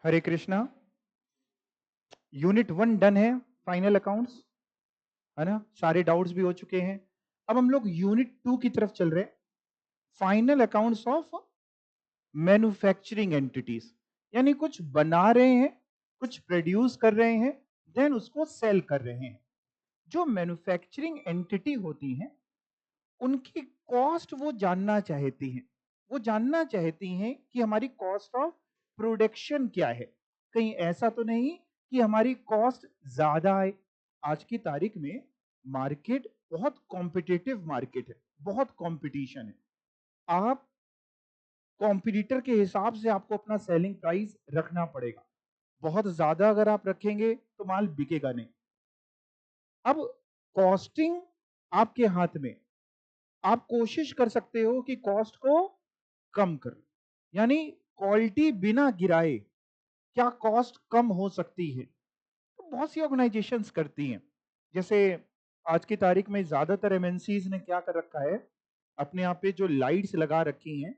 हरे Krishna. Unit 1 done है। Final accounts है ना, सारे डाउट्स भी हो चुके हैं। अब हम लोग यूनिट 2 की तरफ चल रहे हैं। Final accounts of manufacturing entities, यानी कुछ बना रहे हैं, कुछ प्रोड्यूस कर रहे हैं, देन उसको सेल कर रहे हैं। जो मैन्युफैक्चरिंग एंटिटी होती हैं, उनकी कॉस्ट वो जानना चाहती हैं। वो जानना चाहती हैं कि हमारी कॉस्ट ऑफ प्रोडक्शन क्या है। कहीं ऐसा तो नहीं कि हमारी कॉस्ट ज्यादा है। आज की तारीख में मार्केट बहुत कॉम्पिटिटिव मार्केट है, बहुत कंपटीशन है। आप कॉम्पिटिटर के हिसाब से आपको अपना सेलिंग प्राइस रखना पड़ेगा। बहुत ज्यादा अगर आप रखेंगे तो माल बिकेगा नहीं। अब कॉस्टिंग आपके हाथ में। आप कोशिश कर सकते हो कि कॉस्ट को कम कर, यानी क्वालिटी बिना गिराए क्या कॉस्ट कम हो सकती है। तो बहुत सी ऑर्गेनाइजेशंस करती हैं। जैसे आज की तारीख में ज्यादातर एमएनसीज ने क्या कर रखा है, अपने यहाँ पे जो लाइट्स लगा रखी हैं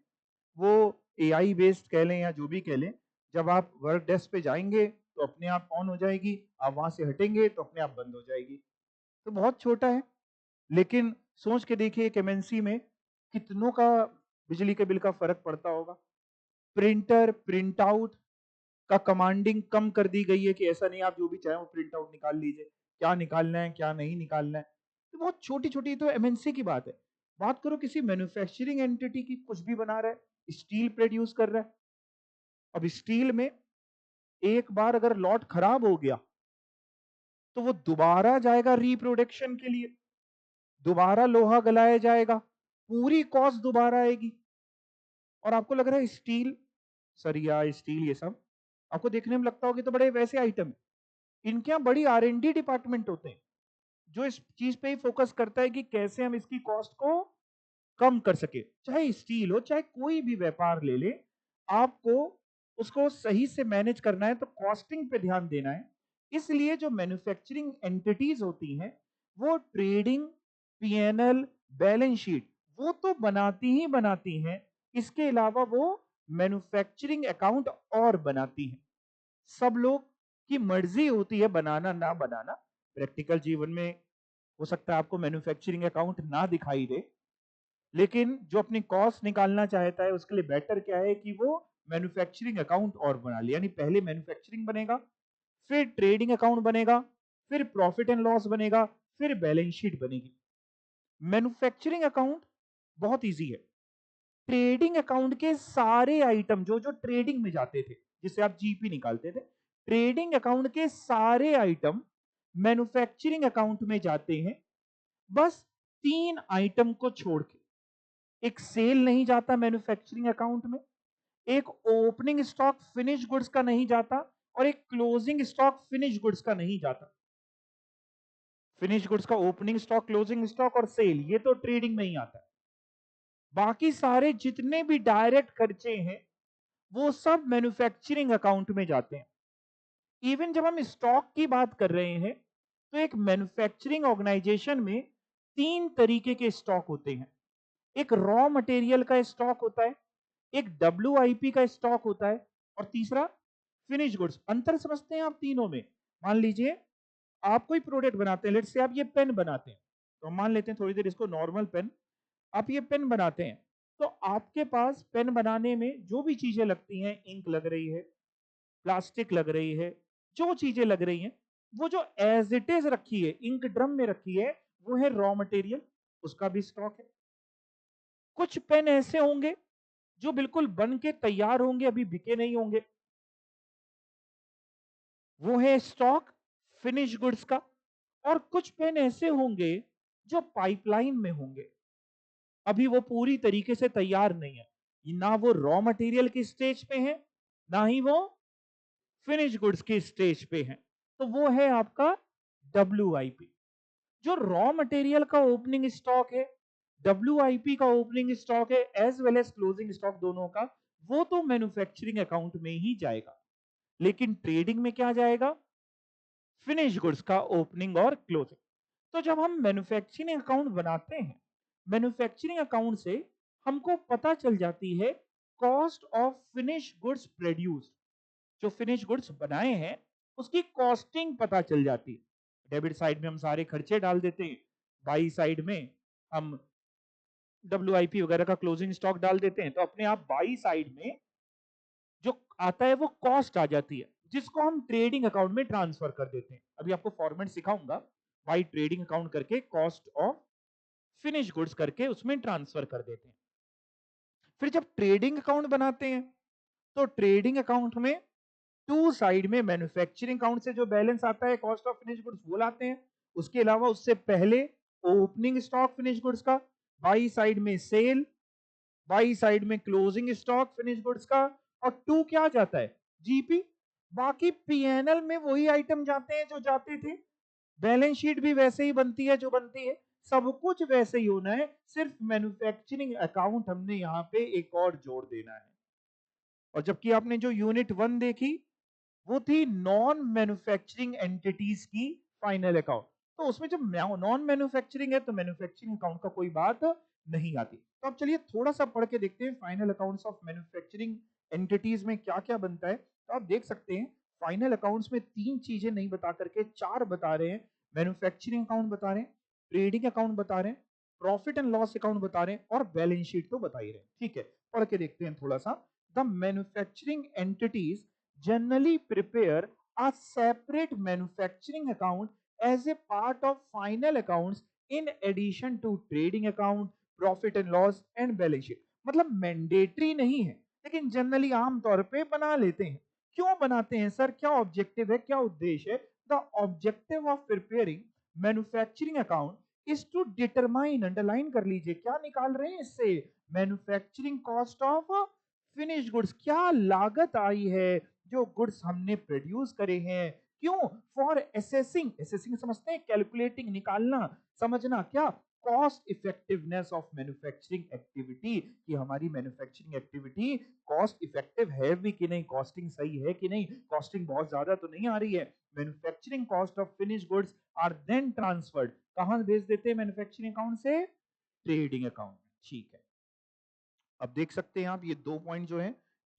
वो एआई बेस्ड कह लें या जो भी कह लें। जब आप वर्क डेस्क पे जाएंगे तो अपने आप ऑन हो जाएगी, आप वहां से हटेंगे तो अपने आप बंद हो जाएगी। तो बहुत छोटा है, लेकिन सोच के देखिए एक एमएनसी में कितनों का बिजली के बिल का फर्क पड़ता होगा। प्रिंटर प्रिंट आउट का कमांडिंग कम कर दी गई है कि ऐसा नहीं आप जो भी चाहे वो प्रिंट आउट निकाल लीजिए, क्या निकालना है क्या नहीं निकालना है। तो बहुत छोटी छोटी तो एमएनसी की बात है। बात करो किसी मैन्युफैक्चरिंग एंटिटी की, कुछ भी बना रहा है, स्टील प्रोड्यूस कर रहा है। अब स्टील में एक बार अगर लॉट खराब हो गया तो वो दोबारा जाएगा रिप्रोडक्शन के लिए, दोबारा लोहा गलाया जाएगा, पूरी कॉस्ट दोबारा आएगी। और आपको लग रहा है स्टील, सरिया स्टील ये सब आपको देखने में लगता होगा तो बड़े वैसे आइटम है। इनके यहाँ बड़ी आर&डी डिपार्टमेंट होते हैं जो इस चीज पे ही फोकस करता है कि कैसे हम इसकी कॉस्ट को कम कर सके। चाहे स्टील हो चाहे कोई भी व्यापार ले ले, आपको उसको सही से मैनेज करना है तो कॉस्टिंग पे ध्यान देना है। इसलिए जो मैन्युफैक्चरिंग एंटिटीज होती हैं वो ट्रेडिंग, पीएनएल, बैलेंस शीट वो तो बनाती ही बनाती हैं। इसके अलावा वो मैन्युफैक्चरिंग अकाउंट और बनाती हैं। सब लोग की मर्जी होती है बनाना ना बनाना। प्रैक्टिकल जीवन में हो सकता है आपको मैन्युफैक्चरिंग अकाउंट ना दिखाई दे, लेकिन जो अपनी कॉस्ट निकालना चाहता है उसके लिए बेटर क्या है कि वो मैन्युफैक्चरिंग अकाउंट और बना ले। यानी पहले मैन्युफैक्चरिंग बनेगा, फिर ट्रेडिंग अकाउंट बनेगा, फिर प्रॉफिट एंड लॉस बनेगा, फिर बैलेंस शीट बनेगी। मैन्युफैक्चरिंग अकाउंट बहुत इजी है। ट्रेडिंग अकाउंट के सारे आइटम जो जो ट्रेडिंग में जाते थे, जिसे आप जीपी निकालते थे, ट्रेडिंग अकाउंट के सारे आइटम मैन्युफैक्चरिंग अकाउंट में जाते हैं। बस 3 आइटम को छोड़ के। एक सेल नहीं जाता मैन्युफैक्चरिंग अकाउंट में, एक ओपनिंग स्टॉक फिनिश गुड्स का नहीं जाता, और एक क्लोजिंग स्टॉक फिनिश गुड्स का नहीं जाता। फिनिश गुड्स का ओपनिंग स्टॉक, क्लोजिंग स्टॉक और सेल ये तो ट्रेडिंग में ही आता है। बाकी सारे जितने भी डायरेक्ट खर्चे हैं वो सब मैन्युफैक्चरिंग अकाउंट में जाते हैं। इवन जब हम स्टॉक की बात कर रहे हैं तो एक मैन्युफैक्चरिंग ऑर्गेनाइजेशन में 3 तरीके के स्टॉक होते हैं। एक रॉ मटेरियल का स्टॉक होता है, एक डब्ल्यूआईपी का स्टॉक होता है, और तीसरा फिनिश गुड्स। अंतर समझते हैं आप तीनों में? मान लीजिए आप कोई प्रोडक्ट बनाते हैं, लेट्स से आप ये पेन बनाते हैं, तो हम मान लेते हैं थोड़ी देर इसको नॉर्मल पेन। आप ये पेन बनाते हैं तो आपके पास पेन बनाने में जो भी चीजें लगती हैं, इंक लग रही है, प्लास्टिक लग रही है, जो चीजें लग रही हैं, वो जो एज इट इज रखी है इंक ड्रम में रखी है वो है रॉ मटेरियल, उसका भी स्टॉक है। कुछ पेन ऐसे होंगे जो बिल्कुल बन के तैयार होंगे, अभी बिके नहीं होंगे, वो है स्टॉक फिनिश गुड्स का। और कुछ पेन ऐसे होंगे जो पाइपलाइन में होंगे, अभी वो पूरी तरीके से तैयार नहीं है, ना वो रॉ मटेरियल की स्टेज पे है, ना ही वो फिनिश गुड्स की स्टेज पे है। तो वो है आपका डब्ल्यूआईपी। जो रॉ मटेरियल का ओपनिंग स्टॉक है, डब्ल्यूआईपी का ओपनिंग स्टॉक है, as well as closing stock दोनों का, वो तो मैन्युफैक्चरिंग अकाउंट में ही जाएगा। लेकिन ट्रेडिंग में क्या जाएगा? फिनिश गुड्स का ओपनिंग और क्लोजिंग। तो जब हम मैन्युफैक्चरिंग अकाउंट बनाते हैं, मैन्युफैक्चरिंग अकाउंट से हमको पता चल जाती है cost of finish goods produced. जो फिनिश गुड्स बनाए हैं उसकी कॉस्टिंग पता चल जाती है। डेबिट साइड में हम सारे खर्चे डाल देते हैं, बाई साइड में हम WIP वगैरह का क्लोजिंग स्टॉक डाल देते हैं, तो अपने आप बाई साइड में जो आता है वो कॉस्ट आ जाती है, जिसको हम ट्रेडिंग अकाउंट में ट्रांसफर कर देते हैं। अभी आपको फॉर्मेट सिखाऊंगा, बाई ट्रेडिंग अकाउंट करके कॉस्ट ऑफ फिनिश गुड्स करके उसमें ट्रांसफर कर देते हैं। फिर जब ट्रेडिंग अकाउंट बनाते हैं तो ट्रेडिंग अकाउंट में टू साइड में मैन्युफैक्चरिंग अकाउंट से जो बैलेंस आता है कॉस्ट ऑफ फिनिश गुड्स वो लाते हैं, उसके अलावा उससे पहले ओपनिंग स्टॉक फिनिश गुड्स का, बाई साइड में सेल, बाई साइड में क्लोजिंग स्टॉक फिनिश गुड्स का, और टू क्या जाता है, जीपी। बाकी पीएनएल में वही आइटम जाते हैं जो जाते थे, बैलेंस शीट भी वैसे ही बनती है जो बनती है, सब कुछ वैसे ही होना है, सिर्फ मैन्युफैक्चरिंग अकाउंट हमने यहां पे एक और जोड़ देना है। और जबकि आपने जो यूनिट 1 देखी वो थी नॉन मैन्युफैक्चरिंग एंटिटीज की फाइनल अकाउंट, तो उसमें जब नॉन मैन्युफैक्चरिंग है तो मैन्युफैक्चरिंग अकाउंट का कोई बात नहीं आती। तो अब चलिए थोड़ा सा पढ़ के देखते हैं final accounts of manufacturing entities में क्या क्या बनता है। तो आप देख सकते हैं फाइनल अकाउंट्स में 3 चीजें नहीं बता करके 4 बता रहे हैं। मैन्युफैक्चरिंग अकाउंट बता रहे हैं, ट्रेडिंग अकाउंट बता रहे हैं, प्रॉफिट एंड लॉस अकाउंट बता रहे हैं, और बैलेंस शीट तो बता ही रहे हैं। ठीक है, पढ़ के देखते हैं थोड़ा सा। The manufacturing entities generally prepare a separate manufacturing account as a part of final accounts in addition to trading account, profit and loss and balance sheet। मतलब मैंडेटरी नहीं है लेकिन जनरली आमतौर पे बना लेते हैं। क्यों बनाते हैं सर, क्या ऑब्जेक्टिव है, क्या उद्देश्य है? The objective of preparing manufacturing account is to determine, underline कर लीजिए, क्या निकाल रहे हैं इससे, manufacturing cost of finish goods, क्या लागत आई है जो गुड्स हमने प्रोड्यूस करे हैं। क्यों? फॉर एसेसिंग, एसेसिंग समझते हैं, कैलकुलेटिंग, निकालना, समझना, क्या, cost effectiveness of manufacturing activity, कि हमारी मैन्युफैक्चरिंग एक्टिविटी कॉस्ट इफेक्टिव है भी कि नहीं, कॉस्टिंग सही है कि नहीं, कॉस्टिंग बहुत ज्यादा तो नहीं आ रही है। Manufacturing cost of finish goods are then transferred, कहां भेज देते हैं, मैन्युफैक्चरिंग अकाउंट से ट्रेडिंग अकाउंट। ठीक है, अब देख सकते हैं आप ये 2 पॉइंट जो है,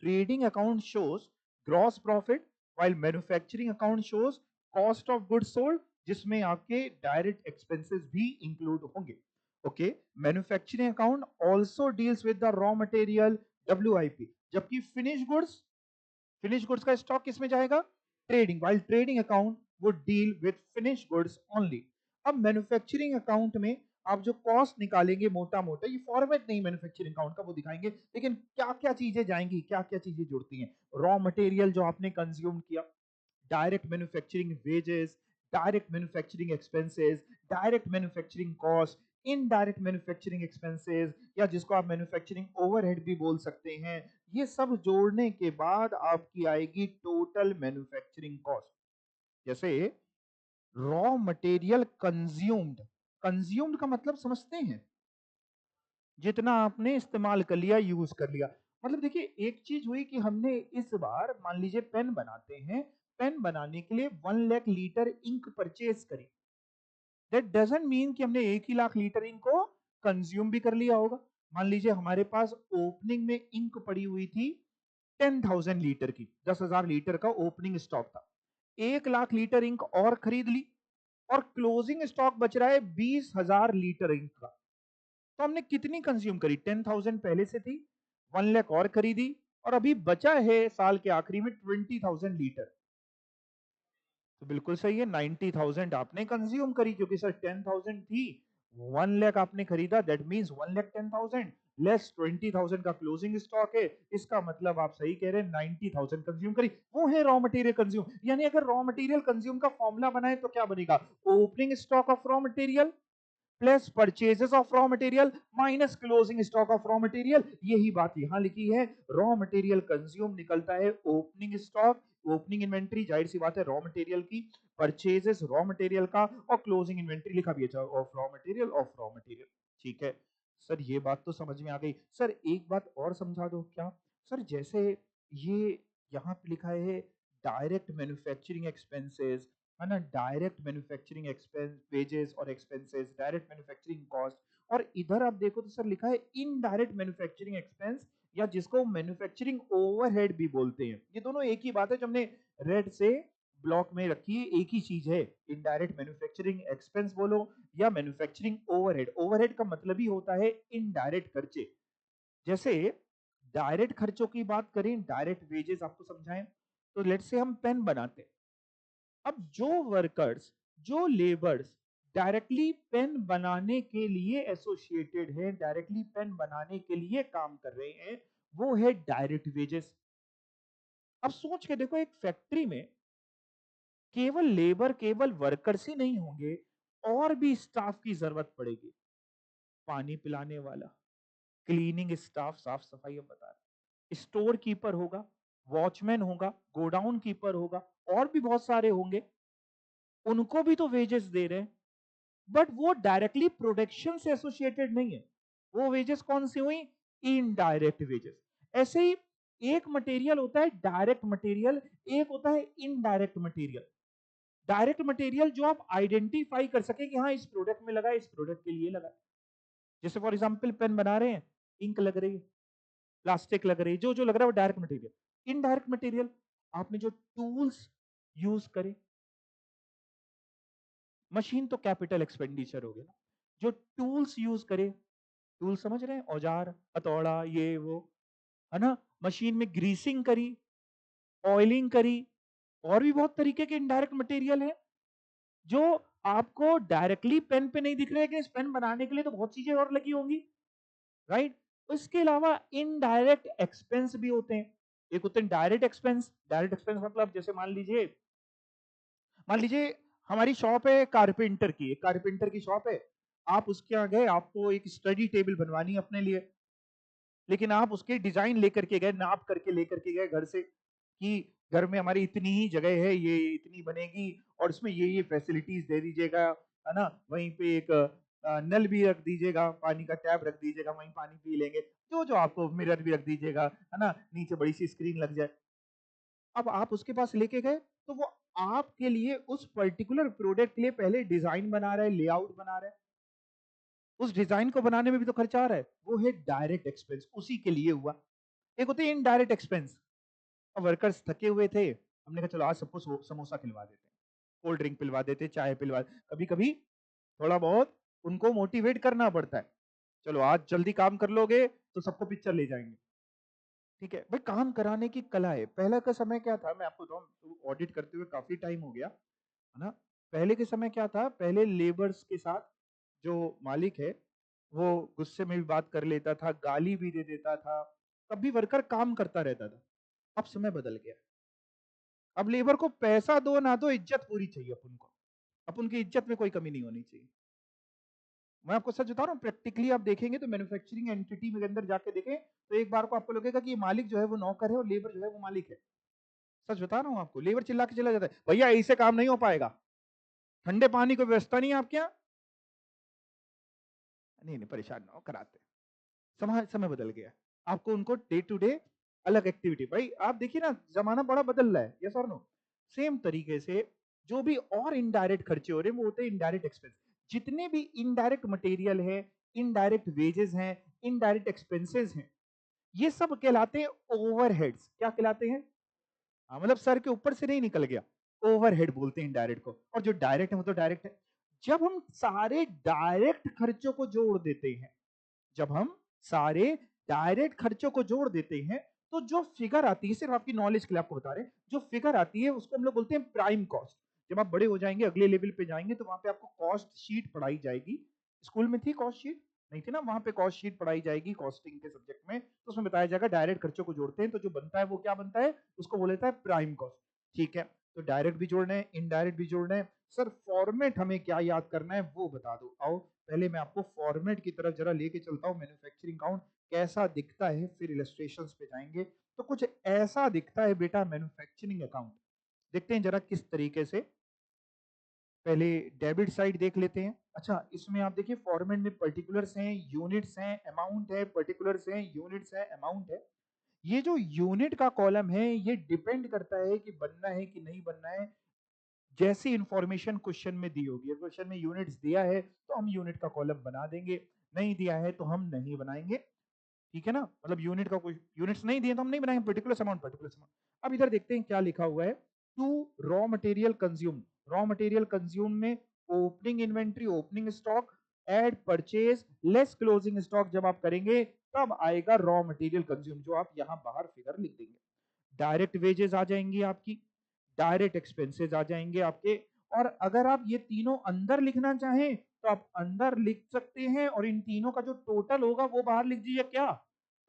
trading account shows gross profit while manufacturing account shows cost of goods sold, जिसमें आपके डायरेक्ट एक्सपेंसेस भी इंक्लूड होंगे। Okay, manufacturing account also deals with the raw material WIP, जबकि फिनिश गुड्स का स्टॉक किसमें जाएगा, trading, while trading account would deal with finish goods only. अब manufacturing account में आप जो कॉस्ट निकालेंगे मोटा मोटा, ये फॉर्मेट नहीं मैन्युफैक्चरिंग अकाउंट का, वो दिखाएंगे, लेकिन क्या क्या चीजें जाएंगी, क्या क्या चीजें जुड़ती हैं। रॉ मटेरियल जो आपने कंज्यूम किया, direct manufacturing wages, direct manufacturing expenses, direct manufacturing cost, indirect manufacturing expenses, या जिसको आप मैन्युफैक्चरिंग ओवरहेड भी बोल सकते हैं, ये सब जोड़ने के बाद आपकी आएगी टोटल मैन्युफैक्चरिंग कॉस्ट। जैसे रॉ मटेरियल कंज्यूम्ड, कंज्यूम्ड का मतलब समझते हैं, जितना आपने इस्तेमाल कर लिया, यूज कर लिया। मतलब देखिए एक चीज हुई कि हमने इस बार मान लीजिए पेन बनाते हैं, पेन बनाने के लिए 1 लाख लीटर इंक परचेज करी, दैट डजंट मीन कि हमने 1 ही लाख लीटर इंक को कंज्यूम भी कर लिया होगा। मान लीजिए हमारे पास ओपनिंग में इंक पड़ी हुई थी 10,000 लीटर की, 10,000 लीटर का ओपनिंग स्टॉक था, 1 लाख लीटर इंक और खरीद ली, और क्लोजिंग स्टॉक बच रहा है 20,000 लीटर इंक का। तो हमने कितनी कंज्यूम करी, 10,000 पहले से थी, 1 लाख और खरीदी, और अभी बचा है साल के आखिरी में 20,000 लीटर। तो बिल्कुल सही है, 90,000 आपने कंज्यूम करी, क्योंकि सर 10,000 थी, 1 लाख आपने खरीदा, दैट मीन्स 1,10,000 लेस 20,000 का क्लोजिंग स्टॉक है, इसका मतलब आप सही कह रहे हैं 90,000 कंज्यूम करी, वो है रॉ मटेरियल कंज्यूम। यानी अगर रॉ मटेरियल कंज्यूम का फॉर्मूला बनाए तो क्या बनेगा, opening stock of raw material plus purchases of raw material minus closing stock of raw material. यही बात यहां लिखी है, रॉ मटेरियल कंज्यूम निकलता है ओपनिंग स्टॉक, ओपनिंग इन्वेंट्री, जाहिर सी बात है रॉ मटेरियल की, परचेजेस रॉ मटेरियल का, और क्लोजिंग इन्वेंट्री लिखा भी है of raw material, of raw material. ठीक है सर, ये बात तो समझ में आ गई। सर एक बात और समझा दो क्या, सर जैसे ये यहाँ पे लिखा है डायरेक्ट मैन्युफैक्चरिंग एक्सपेंसेस, है ना, डायरेक्ट मैन्युफैक्चरिंग एक्सपेंस, वेजेस और एक्सपेंसेस, डायरेक्ट मैन्युफैक्चरिंग कॉस्ट, और इधर आप देखो तो सर लिखा है इनडायरेक्ट मैन्युफैक्चरिंग एक्सपेंस, या जिसको मैन्युफैक्चरिंग ओवरहेड भी बोलते हैं। ये दोनों एक ही बात है जो हमने रेड से ब्लॉक में रखी है, एक ही चीज है। इनडायरेक्ट मैन्युफैक्चरिंग एक्सपेंस बोलो या मैन्युफैक्चरिंग ओवरहेड। ओवरहेड का मतलब ही होता है इनडायरेक्ट खर्चे। जैसे डायरेक्ट खर्चों की बात करें, डायरेक्ट वेजेस आपको समझाएं, तो लेट्स से हम पेन बनाते हैं। अब जो वर्कर्स, जो लेबर्स डायरेक्टली पेन बनाने के लिए एसोसिएटेड है, डायरेक्टली पेन बनाने के लिए काम कर रहे हैं, वो है डायरेक्ट वेजेस। अब सोच के देखो, एक फैक्ट्री में केवल लेबर, केवल वर्कर्स ही नहीं होंगे, और भी स्टाफ की जरूरत पड़ेगी। पानी पिलाने वाला, क्लीनिंग स्टाफ, साफ सफाई हम बता रहे, स्टोर कीपर होगा, वॉचमैन होगा, गोडाउन कीपर होगा, और भी बहुत सारे होंगे। उनको भी तो वेजेस दे रहे हैं, बट वो डायरेक्टली प्रोडक्शन से एसोसिएटेड नहीं है। वो वेजेस कौन सी हुई? Indirect wages. ऐसे ही एक मटेरियल होता है डायरेक्ट मटेरियल, एक होता है इनडायरेक्ट मटेरियल। डायरेक्ट मटेरियल जो आप आइडेंटिफाई कर सके कि हाँ इस प्रोडक्ट में लगा है, इस प्रोडक्ट के लिए लगा है। जैसे फॉर एग्जांपल पेन बना रहे हैं, इंक लग रही है, प्लास्टिक लग रही है, जो जो लग रहा है वो डायरेक्ट मटेरियल। इनडायरेक्ट मटेरियल, आपने जो टूल्स यूज करे, मशीन तो कैपिटल एक्सपेंडिचर हो गया ना, जो टूल्स यूज करे, टूल समझ रहे हैं, औजार, हथौड़ा, ये वो, है ना, मशीन में ग्रीसिंग करी, ऑयलिंग करी, और भी बहुत तरीके के इनडायरेक्ट मटेरियल है जो आपको डायरेक्टली पेन पे नहीं दिख रहे, लेकिन इस पेन बनाने के लिए तो बहुत चीजें और लगी होंगी, राइट। इसके अलावा इनडायरेक्ट एक्सपेंस भी होते हैं। एक होते हैं डायरेक्ट एक्सपेंस। डायरेक्ट एक्सपेंस मतलब जैसे मान लीजिए हमारी शॉप है कारपेंटर की, एक कारपेंटर की शॉप है, आप उसके यहाँ गए, आपको एक स्टडी टेबल बनवानी है अपने लिए, लेकिन आप उसके डिजाइन लेकर के गए, नाप करके लेकर के गए घर से, कि घर में हमारी इतनी ही जगह है, ये इतनी बनेगी, और इसमें ये फैसिलिटीज दे दीजिएगा, है ना, वहीं पे एक नल भी रख दीजिएगा, पानी का टैप रख दीजिएगा, वहीं पानी पी लेंगे, जो जो आपको, मिरर भी रख दीजिएगा, है ना, नीचे बड़ी सी स्क्रीन लग जाए। अब आप उसके पास लेके गए, तो वो आपके लिए उस पर्टिकुलर प्रोडक्ट के लिए पहले डिजाइन बना रहा है, लेआउट बना रहा है। उस डिजाइन को बनाने में भी तो खर्चा आ रहा है, वो है डायरेक्ट एक्सपेंस, उसी के लिए हुआ। एक होती है इनडायरेक्ट एक्सपेंस। वर्कर्स थके हुए थे, हमने कहा चलो आज सबको समोसा खिलवा देते हैं, कोल्ड ड्रिंक पिलवा देते, चाय पिलवा, कभी कभी थोड़ा बहुत उनको मोटिवेट करना पड़ता है। चलो आज जल्दी काम कर लोगे तो सबको पिक्चर ले जाएंगे। ठीक है भाई, काम कराने की कला है। पहले का समय क्या था, मैं आपको बताऊं, ऑडिट करते हुए काफी टाइम हो गया, है ना। पहले के समय क्या था, पहले लेबर्स के साथ जो मालिक है वो गुस्से में भी बात कर लेता था, गाली भी दे देता था, तब भी वर्कर काम करता रहता था। अब समय बदल गया, अब लेबर को पैसा दो ना दो, इज्जत पूरी चाहिए अपन को, अपन की इज्जत में कोई कमी नहीं होनी चाहिए। मैं आपको सच बता रहा हूँ, प्रैक्टिकली आप देखेंगे तो मैन्युफैक्चरिंग एंटिटी में अंदर जाके देखें तो एक बार को आपको लगेगा कि ये मालिक जो है वो नौकर है और लेबर जो है वो मालिक है। सच बता रहा हूँ आपको, लेबर चिल्ला के चला जाता है, भैया ऐसे काम नहीं हो पाएगा, ठंडे पानी की व्यवस्था नहीं है आपके यहाँ, नहीं नहीं परेशान ना हो, कराते। समय समय बदल गया, आपको उनको डे टू डे अलग एक्टिविटी। भाई आप देखिए ना, जमाना बड़ा बदल रहा है, यस और नो। सेम तरीके से जो भी और इनडायरेक्ट खर्चे हो रहे हैं वो होते हैं इनडायरेक्ट एक्सपेंस। जितने भी इनडायरेक्ट मटेरियल है, इनडायरेक्ट वेजेस हैं, इनडायरेक्ट एक्सपेंसेस हैं, ये सब कहलाते हैं ओवरहेड्स। क्या कहलाते हैं? हाँ, मतलब सर के ऊपर से नहीं निकल गया, ओवरहेड बोलते हैं डायरेक्ट को। और जो डायरेक्ट है वो तो डायरेक्ट है। जब हम सारे डायरेक्ट खर्चों को जोड़ देते हैं, जब हम सारे डायरेक्ट खर्चों को जोड़ देते हैं, तो जो फिगर आती है, सिर्फ आपकी नॉलेज के लिए आपको बता रहे हैं, जो फिगर आती है उसको हम लोग बोलते हैं प्राइम कॉस्ट। जब आप बड़े हो जाएंगे, अगले लेवल पे जाएंगे, तो वहां पे आपको कॉस्ट शीट पढ़ाई जाएगी। स्कूल में थी कॉस्ट शीट? नहीं थी ना, वहां पे कॉस्ट शीट पढ़ाई जाएगी कॉस्टिंग के सब्जेक्ट में, तो उसमें बताया जाएगा डायरेक्ट खर्चों को जोड़ते हैं तो जो बनता है वो क्या बनता है, उसको बोला जाता है प्राइम कॉस्ट। ठीक है, तो डायरेक्ट भी जोड़ना है, इनडायरेक्ट भी जोड़ना है। सर फॉर्मेट हमें क्या याद करना है वो बता दो। आओ पहले मैं आपको फॉर्मेट की तरफ जरा लेके चलता हूँ। मैन्युफैक्चरिंग अकाउंट कैसा दिखता है, फिर इलस्ट्रेशंस पे जाएंगे। तो कुछ ऐसा दिखता है बेटा मैन्युफैक्चरिंग अकाउंट। देखते हैं जरा किस तरीके से। पहले डेबिट साइड देख लेते हैं। अच्छा, इसमें आप देखिए फॉर्मेट में पर्टिकुलर्स हैं, यूनिट्स हैं, अमाउंट है, पर्टिकुलर्स हैं, यूनिट्स है, अमाउंट है। ये जो यूनिट का कॉलम है ये डिपेंड करता है कि बनना है कि नहीं बनना है, जैसी इंफॉर्मेशन क्वेश्चन में दी होगी। क्वेश्चन में यूनिट्स दिया है तो हम यूनिट का कॉलम बना देंगे, नहीं दिया है तो हम नहीं बनाएंगे। ठीक है ना, मतलब यूनिट का कोई यूनिट्स नहीं दिए तो हम नहीं बनाएंगे, पर्टिकुलर अमाउंट पर्टिकुलर अमाउंट। अब इधर देखते हैं क्या लिखा हुआ है, to raw material consume, raw material consume में opening inventory, opening stock, add purchase less closing stock जब आप करेंगे तब आएगा रॉ मटेरियल कंज्यूम, जो आप यहां बाहर फिगर लिख देंगे। डायरेक्ट वेजेस आ जाएंगी आपकी, डायरेक्ट एक्सपेंसेस आ जाएंगे आपके, और अगर आप ये तीनों अंदर लिखना चाहें तो आप अंदर लिख सकते हैं, और इन तीनों का जो टोटल होगा वो बाहर लिख दीजिए, क्या,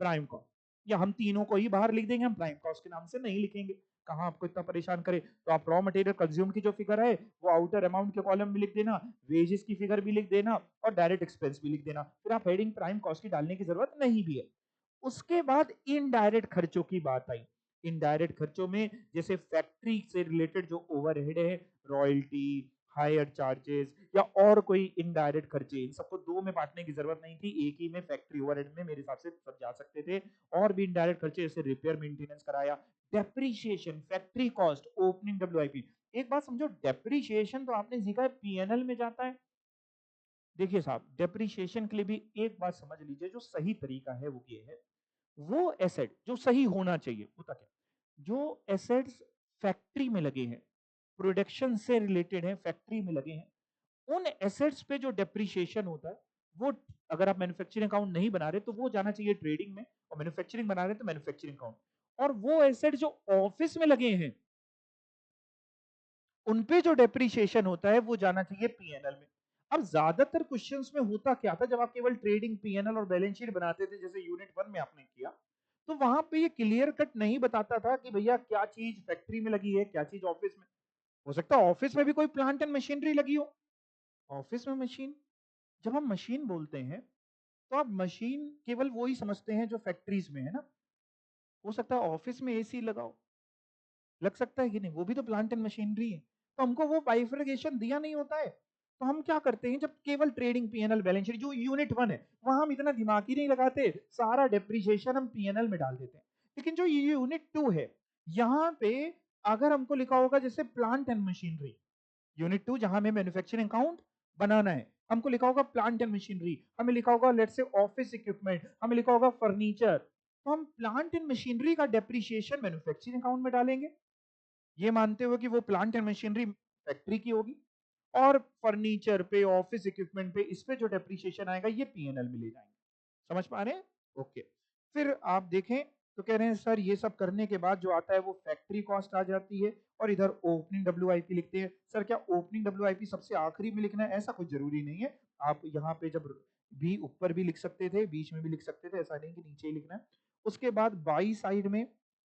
प्राइम कॉस्ट, या हम तीनों को ही बाहर लिख देंगे, हम प्राइम कॉस्ट के नाम से नहीं लिखेंगे, कहां आपको इतना परेशान करे। तो आप रॉ मटेरियल कंज्यूम की जो फिगर है वो आउटर अमाउंट के कॉलम में लिख देना, वेजेस की फिगर भी लिख देना, और डायरेक्ट एक्सपेंस भी लिख देना, फिर आप हेडिंग प्राइम कॉस्ट की डालने की जरूरत नहीं भी है। उसके बाद इनडायरेक्ट खर्चों की बात आई। इनडायरेक्ट खर्चों में जैसे फैक्ट्री से रिलेटेड जो ओवरहेड है, रॉयल्टी, हायर चार्जेस या और कोई इनडायरेक्ट खर्चे, इन सबको दो में बांटने की जरूरत नहीं थी, एक ही में फैक्ट्री ओवरहेड में मेरे हिसाब से सब जा सकते थे। और भी इनडायरेक्ट खर्चे जैसे रिपेयर मेंटेनेंस कराया, depreciation, factory cost, opening WIP. एक बात समझो, डेप्रीशिएशन तो आपने सीखा है पीएनएल में जाता है। देखिए साहब, डेप्रीशिएशन के लिए भी एक बात समझ लीजिए, जो सही तरीका है वो ये है, वो एसेट जो सही होना चाहिए होता क्या, जो एसेट्स फैक्ट्री में लगे हैं, प्रोडक्शन से रिलेटेड है, फैक्ट्री में लगे हैं, उन एसेट्स पे जो डेप्रिसिएशन होता है वो, अगर आप मैन्युफैक्चरिंग अकाउंट नहीं बना रहे तो वो जाना चाहिए ट्रेडिंग में, और मैन्युफैक्चरिंग बना रहे तो मैन्युफैक्चरिंग अकाउंट। और वो एसेट जो ऑफिस में लगे हैं उन पे जो डेप्रिसिएशन होता है वो जाना चाहिए पीएनएल में। अब ज्यादातर क्वेश्चंस में होता क्या था, जब आप केवल ट्रेडिंग पीएनएल और बैलेंस शीट बनाते थे जैसे यूनिट 1 में आपने किया, तो वहां पे ये क्लियर कट नहीं बताता था कि भैया क्या चीज फैक्ट्री में लगी है, क्या चीज ऑफिस में। हो सकता है ऑफिस में भी कोई प्लांट एंड मशीनरी लगी हो, ऑफिस में मशीन, जब हम मशीन बोलते हैं तो आप मशीन केवल वो ही समझते हैं जो फैक्ट्रीज में है ना। हो सकता है ऑफिस में एसी लगाओ, लग सकता है कि नहीं, वो भी तो प्लांट एंड मशीनरी है। तो हमको वो बाइफरकेशन दिया नहीं होता है, तो हम क्या करते हैं, जब केवल ट्रेडिंग पीएनएल बैलेंस शीट जो यूनिट 1 है वहां हम इतना दिमाग ही नहीं लगाते, सारा डेप्रिसिएशन हम पीएनएल में डाल देते हैं। लेकिन जो यूनिट 2 है, यहाँ पे अगर हमको लिखा होगा जैसे प्लांट एंड मशीनरी, यूनिट 2 जहां हमें मैन्युफैक्चरिंग अकाउंट बनाना है, हमको लिखा होगा प्लांट एंड मशीनरी, हमें लिखा होगा लेट्स से ऑफिस इक्विपमेंट, हमें लिखा होगा फर्नीचर, तो हम प्लांट एंड मशीनरी का डेप्रिसिएशन मैन्युफैक्चरिंग अकाउंट में डालेंगे, ये मानते हुए कि वो प्लांट एंड मशीनरी फैक्ट्री की होगी, और फर्नीचर पे, ऑफिस इक्विपमेंट पे, इस पे जो डेप्रिसिएशन आएगा ये पीएनएल में ले जाएंगे। समझ पा रहे हैं? ओके। फिर आप देखें तो कह रहे हैं सर ये सब करने के बाद जो आता है वो फैक्ट्री कॉस्ट आ जाती है, और इधर ओपनिंग डब्ल्यूआईपी लिखते हैं। सर क्या ओपनिंग डब्ल्यूआईपी सबसे आखिरी में लिखना है? ऐसा कुछ जरूरी नहीं है, आप यहाँ पे जब भी ऊपर भी लिख सकते थे, बीच में भी लिख सकते थे, ऐसा नहीं कि नीचे ही लिखना है। उसके बाद बाई साइड में,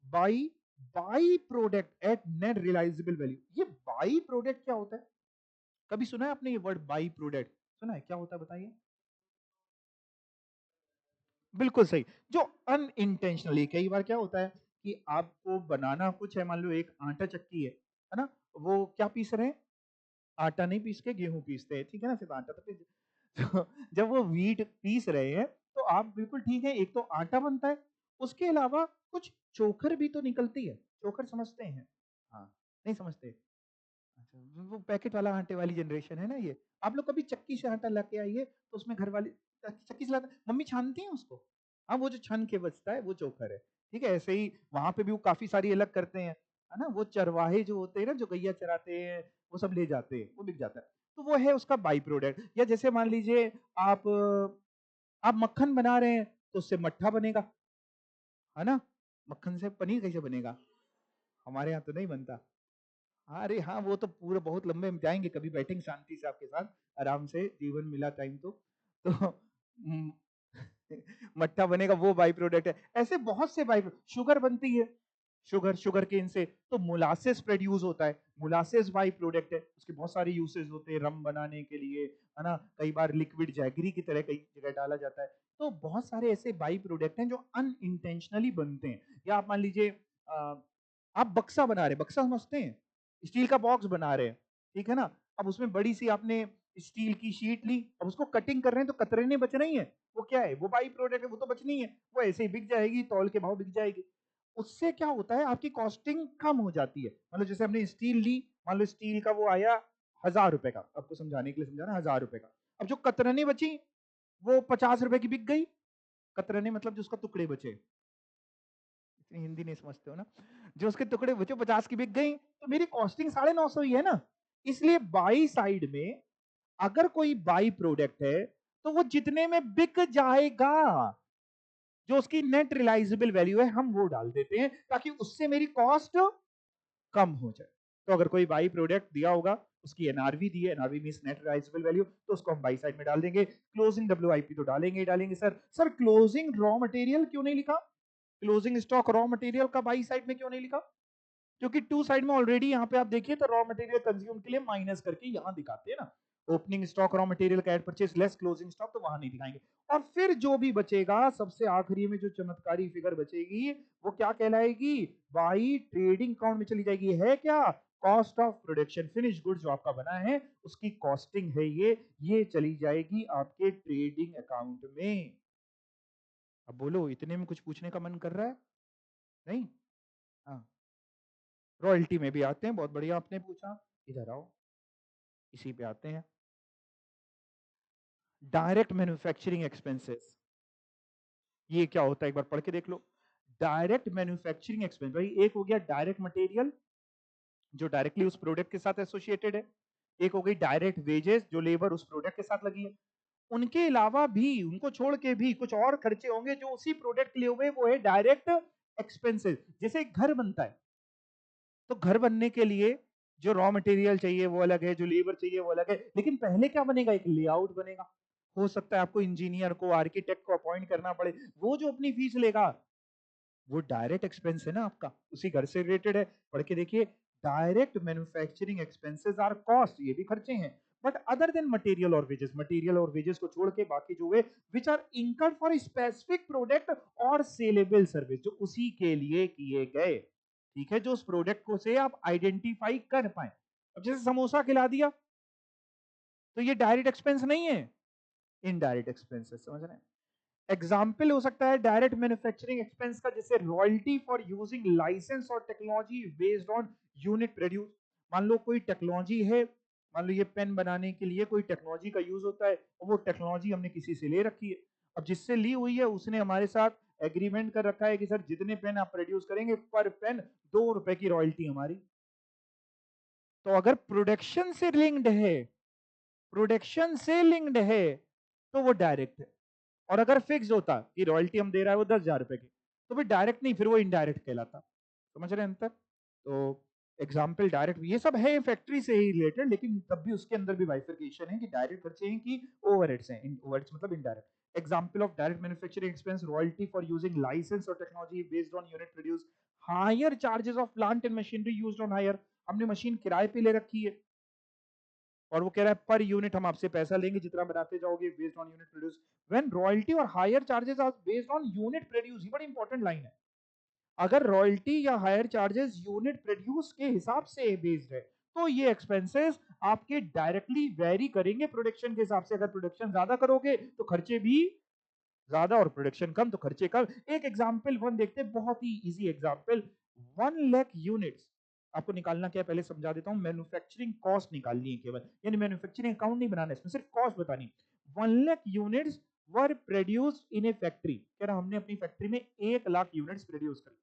by byproduct at net realisable value, ये बाई प्रोडक्ट क्या होता है? कभी सुना है आपने ये वर्ड बाई प्रोडक्ट? सुना है, क्या होता है बताइए। बिल्कुल सही, जो अनइंटेंशनली, कई बार क्या होता है कि आपको बनाना कुछ है, मान लो एक आटा चक्की है ना, वो क्या पीस रहे हैं, आटा नहीं पीस के गेहूं पीसते हैं, ठीक है ना, सिर्फ आटा तो पीस तो जब वो व्हीट पीस रहे हैं तो आप बिल्कुल ठीक है, एक तो आटा बनता है, उसके अलावा कुछ चोकर भी तो निकलती है, चोकर समझते हैं? हाँ, नहीं समझते? अच्छा, वो पैकेट वाला आटे वाली जनरेशन है ना ये। आप लोग कभी चक्की से आटा लाके आइए तो उसमें घर वाली चक्की से लाते, मम्मी छानती है उसको। हाँ, वो जो छन के बचता है वो चोकर है। ठीक है, ऐसे ही वहां पे भी वो काफी सारी अलग करते हैं, है ना, वो चरवाहे जो होते हैं ना, जो गैया चराते हैं, वो सब ले जाते हैं, वो बिक जाता है। तो वो है उसका बाई प्रोडक्ट। या जैसे मान लीजिए आप आप मक्खन बना रहे हैं तो उससे मट्ठा बनेगा, है ना, मक्खन से पनीर कैसे बनेगा? हमारे यहाँ तो नहीं बनता। अरे हाँ, वो तो पूरे बहुत लंबे हम जाएंगे, कभी बैठेंगे शांति से आपके साथ, आराम से, जीवन मिला टाइम तो हम्म, मट्ठा बनेगा, वो बाई प्रोडक्ट है। ऐसे बहुत से बाई, शुगर बनती है, शुगर केन से, तो मोलासेस प्रोड्यूस होता है, मोलासेस बाई प्रोडक्ट है, उसके बहुत सारे यूसेज होते हैं, रम बनाने के लिए, है ना, कई बार लिक्विड जैगरी की तरह कई जगह डाला जाता है। तो बहुत सारे ऐसे बाई प्रोडक्ट हैं जो अनइंटेंशनली बनते हैं। या आप मान लीजिए आप बक्सा बना रहे, बक्सा समझते हैं, स्टील का बॉक्स बना रहे हैं, ठीक है ना, अब उसमें बड़ी सी आपने स्टील की शीट ली, अब उसको कटिंग कर रहे हैं तो कतरने बच रही हैं, वो क्या है, वो बाई प्रोडक्ट है, वो तो बचनी है, वो ऐसे ही बिक जाएगी, तौल के भाव बिक जाएगी। उससे क्या होता है, आपकी कॉस्टिंग कम हो जाती है। मतलब जैसे हमने स्टील ली, मान लो स्टील का वो आया 1000 रुपए का, आपको समझाने के लिए समझाना, 1000 रुपए का, अब जो कतरनी बची वो 50 रुपए की बिक गई, कतरने मतलब जो उसका टुकड़े बचे, इतनी हिंदी नहीं समझते हो ना, जो उसके टुकड़े बचे 50 की बिक गई, तो मेरी कॉस्टिंग 950 ही है ना। इसलिए बाई साइड में अगर कोई बाई प्रोडक्ट है तो वो जितने में बिक जाएगा, जो उसकी नेट रिलाइजेबल वैल्यू है, हम वो डाल देते हैं ताकि उससे मेरी कॉस्ट कम हो जाए। तो अगर कोई बाई प्रोडक्ट दिया होगा, उसकी एनआरवी दी है, NRV means net realisable value, तो उसको हम बाई साइड में डाल देंगे। क्लोजिंग डब्ल्यूआईपी तो डालेंगे ही डालेंगे। सर क्लोजिंग रॉ मटेरियल क्यों नहीं लिखा? क्लोजिंग स्टॉक रॉ मटेरियल का बाई साइड में क्यों नहीं लिखा? क्योंकि टू साइड में ऑलरेडी यहाँ पे आप देखिए तो रॉ मटेरियल कंज्यूम के लिए माइनस करके यहाँ दिखाते हैं ना, ओपनिंग स्टॉक रॉ मटेरियल का at purchase less closing stock, तो वहां नहीं दिखाएंगे। और फिर जो भी बचेगा सबसे आखिरी में जो चमत्कारी फिगर बचेगी वो क्या कहलाएगी? बाई ट्रेडिंग अकाउंट में चली जाएगी। है क्या? Cost of production, finish good जो आपका बना है उसकी कॉस्टिंग है ये चली जाएगी आपके ट्रेडिंग अकाउंट में। अब बोलो, इतने में कुछ पूछने का मन कर रहा है? नहीं? हाँ, रॉयल्टी में भी आते हैं, बहुत बढ़िया आपने पूछा, इधर आओ, इसी पे आते हैं। डायरेक्ट मैन्युफैक्चरिंग एक्सपेंसेस, ये क्या होता है एक बार पढ़ के देख लो। डायरेक्ट मैन्युफैक्चरिंग एक्सपेंस, भाई एक हो गया डायरेक्ट मटेरियल जो डायरेक्टली उस प्रोडक्ट के साथ एसोसिएटेड है, एक हो गई डायरेक्ट वेजेस जो लेबर उस प्रोडक्ट के साथ लगी है। उनके अलावा भी, उनको छोड़ के भी कुछ और खर्चे होंगे जो उसी प्रोडक्ट के लिए हुए, वो है डायरेक्ट एक्सपेंसेस। जैसे एक घर बनता है, तो घर बनने के लिए जो रॉ मटेरियल चाहिए वो अलग है, जो लेबर चाहिए वो अलग है, लेकिन पहले क्या बनेगा? एक लेआउट बनेगा। हो सकता है आपको इंजीनियर को, आर्किटेक्ट को अपॉइंट करना पड़े, वो जो अपनी फीस लेगा वो डायरेक्ट एक्सपेंस है ना आपका, उसी घर से रिलेटेड है। पढ़ के देखिए, direct manufacturing expenses are cost, ये भी खर्चे हैं, बट अदर देन मटेरियल और वेजेस, मटेरियल और वेजेस को छोड़ के बाकी जो है which are incurred for specific product और सेलेबल सर्विस, जो उसी के लिए किए गए, ठीक है, जो उस प्रोडक्ट को से आप आइडेंटिफाई कर पाए। अब जैसे समोसा खिला दिया तो ये डायरेक्ट एक्सपेंस नहीं है, इनडायरेक्ट एक्सपेंसेस, समझ रहे हैं? एग्जाम्पल हो सकता है डायरेक्ट मैन्युफैक्चरिंग एक्सपेंस का, जैसे रॉयल्टी फॉर यूजिंग लाइसेंस और technology based on unit produce. मान लो कोई टेक्नोलॉजी है, मान लो ये पेन बनाने के लिए कोई टेक्नोलॉजी का यूज होता है, और वो टेक्नोलॉजी हमने किसी से ले रखी है। अब जिससे ली हुई है उसने हमारे साथ एग्रीमेंट कर रखा है कि सर जितने पेन आप प्रोड्यूस करेंगे पर पेन 2 रुपए की रॉयल्टी हमारी। तो अगर प्रोडक्शन से लिंक्ड है तो वो डायरेक्ट है। और अगर फिक्स होता कि रॉयल्टी हम दे रहा है वो 10,000 रुपए की, तो फिर डायरेक्ट नहीं, फिर वो इनडायरेक्ट कहलाता। समझ रहे हैं अंतर? तो एग्जाम्पल डायरेक्ट, ये सब है फैक्ट्री से ही रिलेटेड, लेकिन तब भी उसके अंदर भी बाइफर्केशन है कि डायरेक्ट खर्चे हैं कि ओवरहेड्स हैं। ओवरहेड्स मतलब indirect. Example of direct manufacturing expense, royalty for using licence और technology based on unit produce, hire charges of plant and machinery used on hire, हमने मशीन किराए पे ले रखी है और वो कह रहा है पर यूनिट हम आपसे पैसा लेंगे जितना बनाते जाओगे based on unit produce. When royalty और hire charges are based on unit produce, ये बड़ी इंपॉर्टेंट लाइन है। अगर रॉयल्टी या हायर चार्जेस यूनिट प्रोड्यूस के हिसाब से बेस्ड है तो ये एक्सपेंसेस आपके डायरेक्टली वेरी करेंगे प्रोडक्शन के हिसाब से। अगर प्रोडक्शन ज्यादा करोगे तो खर्चे भी ज्यादा, और प्रोडक्शन कम तो खर्चे कम। एक एग्जांपल वन देखते हैं, बहुत ही इजी एग्जांपल। 1 लाख यूनिट्स आपको निकालना क्या है पहले समझा देता हूं। मैन्युफैक्चरिंग कॉस्ट निकालनी है केवल, यानी मैन्युफैक्चरिंग अकाउंट नहीं बनाना, इसमें सिर्फ कॉस्ट बतानी। 1 lakh units were produced in A factory, कह रहा हमने अपनी फैक्ट्री में 1 लाख यूनिट्स प्रोड्यूस करी।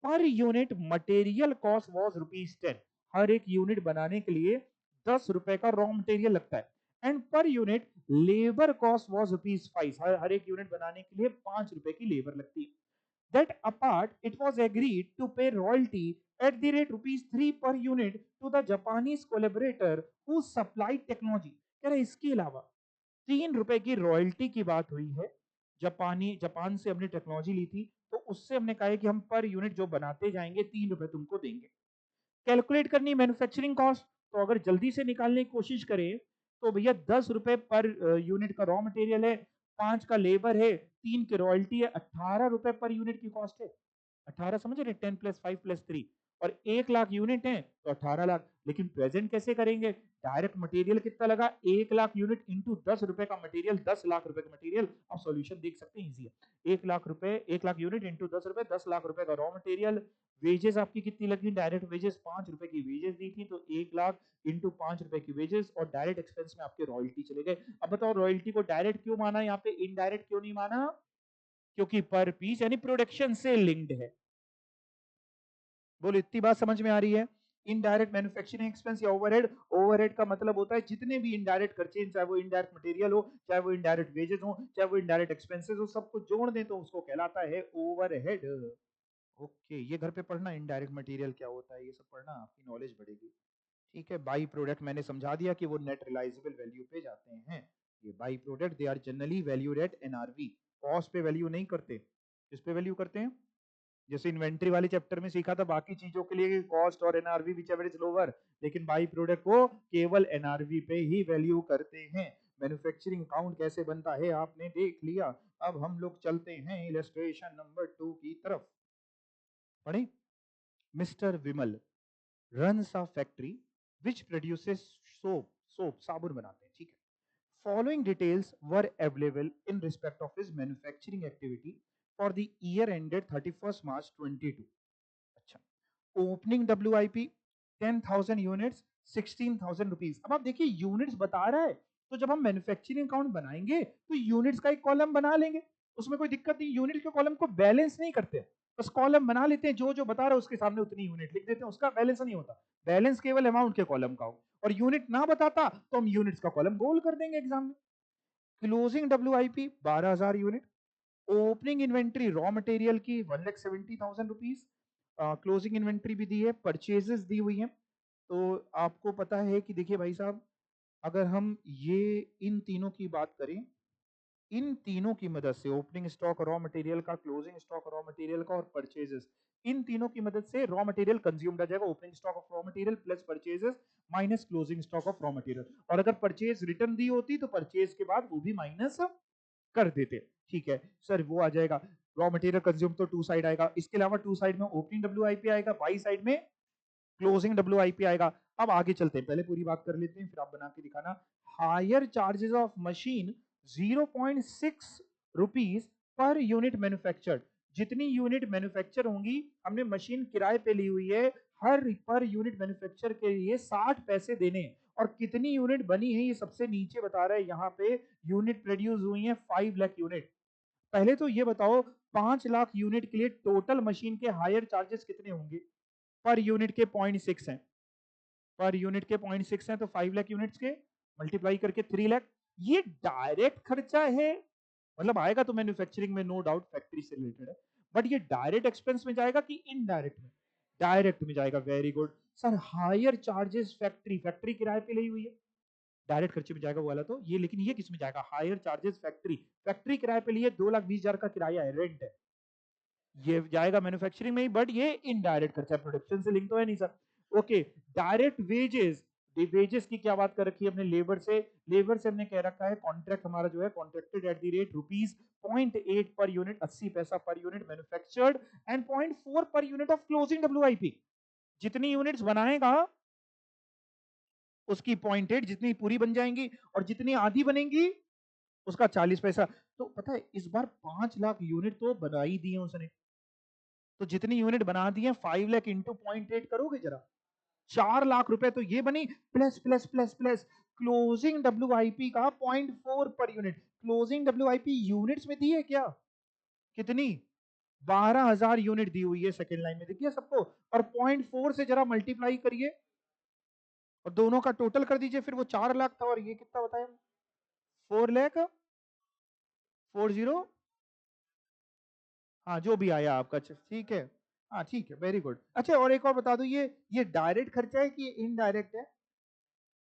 Per unit material cost was rupees 10, हर एक यूनिट बनाने के लिए 10 रुपए का रॉ मटेरियल लगता है। And per unit labour cost was rupees 5, हर एक यूनिट बनाने के लिए 5 रुपए की लेबर लगती है। That apart, it was agreed to pay royalty at the rate rupees 3 per unit to the Japanese collaborator who supplied technology। कह रहे इसके अलावा 3 रुपए की रॉयल्टी की बात हुई है। जापान से हमने टेक्नोलॉजी ली थी, तो उससे हमने कहा है कि हम पर यूनिट जो बनाते जाएंगे 3 रुपए तुमको देंगे। कैलकुलेट करनी मैन्युफैक्चरिंग कॉस्ट, तो अगर जल्दी से निकालने की कोशिश करें तो भैया 10 रुपए पर यूनिट का रॉ मटेरियल है, 5 का लेबर है, 3 की रॉयल्टी है, 18 रुपए पर यूनिट की कॉस्ट है। 18 समझ रहे, 10 + 5 + 3, और 1 लाख यूनिट है तो 18 लाख। लेकिन प्रेजेंट कैसे करेंगे? डायरेक्ट मटेरियल कितना लगा? 1 लाख यूनिट इंटू 10 रुपए का मटेरियल, 10 लाख रुपए का मटेरियल। आप सॉल्यूशन देख सकते हैं, इजी है। 1 लाख रुपए, 1 लाख यूनिट इंटू 10 रुपए, 10 लाख रुपए का रॉ मटेरियल। वेजेस आपकी कितनी लगी? डायरेक्ट वेजेस 5 रुपए की वेजेस दी थी, तो 1 लाख इंटू 5 रुपए की वेजेस, और डायरेक्ट एक्सपेंस में आपके रॉयल्टी चले गए। अब बताओ रॉयल्टी को डायरेक्ट क्यों माना, यहाँ पे इनडायरेक्ट क्यों नहीं माना? क्योंकि पर पीस यानी प्रोडक्शन से लिंक्ड है। बोलो इतनी बात समझ में आ रही है? इनडायरेक्ट मैन्युफैक्चरिंग एक्सपेंस या ओवरहेड, ओवरहेड का मतलब होता है जितने भी इनडायरेक्ट खर्चे, चाहे वो इनडायरेक्ट मटेरियल हो, चाहे वो इनडायरेक्ट वेजेस हो, चाहे वो इनडायरेक्ट एक्सपेंसेस हो, सबको जोड़ दें तो उसको कहलाता है ओवरहेड। ओके, ये घर पे पढ़ना इनडायरेक्ट मटेरियल क्या होता है, ये सब पढ़ना, आपकी नॉलेज बढ़ेगी। ठीक है, बाई प्रोडक्ट मैंने समझा दिया कि वो नेट रिलाइजेबल वैल्यू पे जाते हैं। ये byproduct they are generally valued at NRV, cost पे वैल्यू नहीं करते, किस पे वैल्यू करते हैं? जैसे इन्वेंट्री वाले चैप्टर में सीखा था, बाकी चीजों के लिए कॉस्ट और NRV which ever is lower, लेकिन बाई प्रोडक्ट को केवल एनआरवी पे ही वैल्यू करते हैं। मैन्युफैक्चरिंग अकाउंट कैसे बनता है आपने देख लिया। अब हम लोग चलते हैं इलस्ट्रेशन नंबर 2 की तरफ। पढ़े? Mister Vimal runs a factory which produces soap साबुन बनाते हैं, ठीक है। Following details were available in respect of his manufacturing activity for the year ended 31st March 22। अच्छा, ओपनिंग WIP 10,000 यूनिट्स 16,000 रुपीज। अब आप देखिए यूनिट्स बता रहा है, तो जब हम मैन्युफैक्चरिंग अकाउंट बनाएंगे तो यूनिट्स का एक कॉलम बना लेंगे, उसमें कोई दिक्कत नहीं। यूनिट के कॉलम को बैलेंस नहीं करते, बस कॉलम बना लेते हैं, जो जो बता रहा है उसके सामने उतनी यूनिट लिख देते हैं, उसका बैलेंस नहीं होता। बैलेंस केवल अमाउंट के कॉलम का हो, और यूनिट ना बताता तो हम यूनिट्स का कॉलम गोल कर देंगे एग्जाम में। Closing WIP 12,000 unit, opening inventory raw material की 1,70,000 रुपीज, क्लोजिंग इन्वेंट्री भी दी है, परचेजेस दी हुई है। तो आपको पता है कि देखिए भाई साहब, अगर हम ये इन तीनों की बात करें, इन तीनों की मदद से, ओपनिंग स्टॉक रॉ मटेरियल का, क्लोजिंग स्टॉक रॉ मटेरियल का, और परचेजेस, इन तीनों की मदद से रॉ मटेरियल कंज्यूम्ड आ जाएगा। Opening stock of raw material plus purchases minus closing stock of raw material. और अगर परचेज रिटर्न दी होती तो परचेज के बाद वो भी माइनस कर देते। ठीक है सर, वो आ जाएगा रॉ मटेरियल कंज्यूम, तो टू साइड आएगा। इसके अलावा टू साइड में ओपनिंग WIP आएगा, बाई साइड में क्लोजिंग WIP आएगा। अब आगे चलते हैं, पहले पूरी बात कर लेते हैं फिर आप बना के दिखाना। Higher charges of machine 0.6 rupees per unit manufactured. जितनी यूनिट मैन्युफैक्चर होंगी, हमने मशीन किराए पे ली हुई है, हर पर यूनिट मैन्युफैक्चर के लिए 60 पैसे देने। और कितनी यूनिट बनी है ये सबसे नीचे बता रहा है यहाँ पे। यूनिट प्रोड्यूस हुई है 5 लाख यूनिट। पहले तो ये बताओ 5 लाख यूनिट के लिए टोटल मशीन के हायर चार्जेस कितने होंगे? पर यूनिट के 0.6 हैं, पर यूनिट के 0.6 हैं, तो 5 लाख यूनिट्स के मल्टीप्लाई करके 3 लाख। ये डायरेक्ट खर्चा है, मतलब आएगा तो मैन्युफैक्चरिंग में, नो डाउट फैक्ट्री से रिलेटेड है, बट ये डायरेक्ट एक्सपेंस में जाएगा कि इनडायरेक्ट में? डायरेक्ट में जाएगा। Very good sir. Higher charges factory, factory किराए पे ली हुई है, डायरेक्ट खर्चे में जाएगा वो वाला तो ये, लेकिन ये किस में जाएगा? हायर चार्जेस फैक्ट्री, फैक्ट्री किराए पे लिए 2,20,000 का किराया है, रेंट है, ये जाएगा मैन्युफैक्चरिंग में ही, बट ये इनडायरेक्ट खर्चा, प्रोडक्शन से लिंक तो है नहीं sir. Okay, direct wages, wages की क्या बात कर रखी है हमने? लेबर से, लेबर से हमने कह रखा है कॉन्ट्रैक्ट हमारा जो है contracted eight the rate rupees 0.8 per unit, 80 पैसा per unit manufactured, and 0.4 per unit of closing WIP। जितनी यूनिट्स बनाएगा उसकी 0.8, जितनी पूरी बन जाएंगी, और जितनी आधी बनेंगी उसका 40 पैसा। तो पता है इस बार 5 लाख यूनिट तो बना ही दी है उसने, तो जितनी यूनिट बना दी है 5 लाख इंटू 0.8 करोगे जरा, 4 लाख रुपए तो ये बनी, plus plus plus plus closing WIP का 0.4 per unit. Closing WIP units में दी है क्या? कितनी? 12,000 यूनिट दी हुई है सेकेंड लाइन में, देखिए सबको। और 0.4 से जरा मल्टीप्लाई करिए और दोनों का टोटल कर दीजिए, फिर वो 4 लाख था और ये कितना बताया? 4 लाख 40, हाँ जो भी आया आपका, अच्छा ठीक है। हाँ ठीक है, वेरी गुड। अच्छा और एक और बता दो, ये डायरेक्ट खर्चा है कि इनडायरेक्ट है?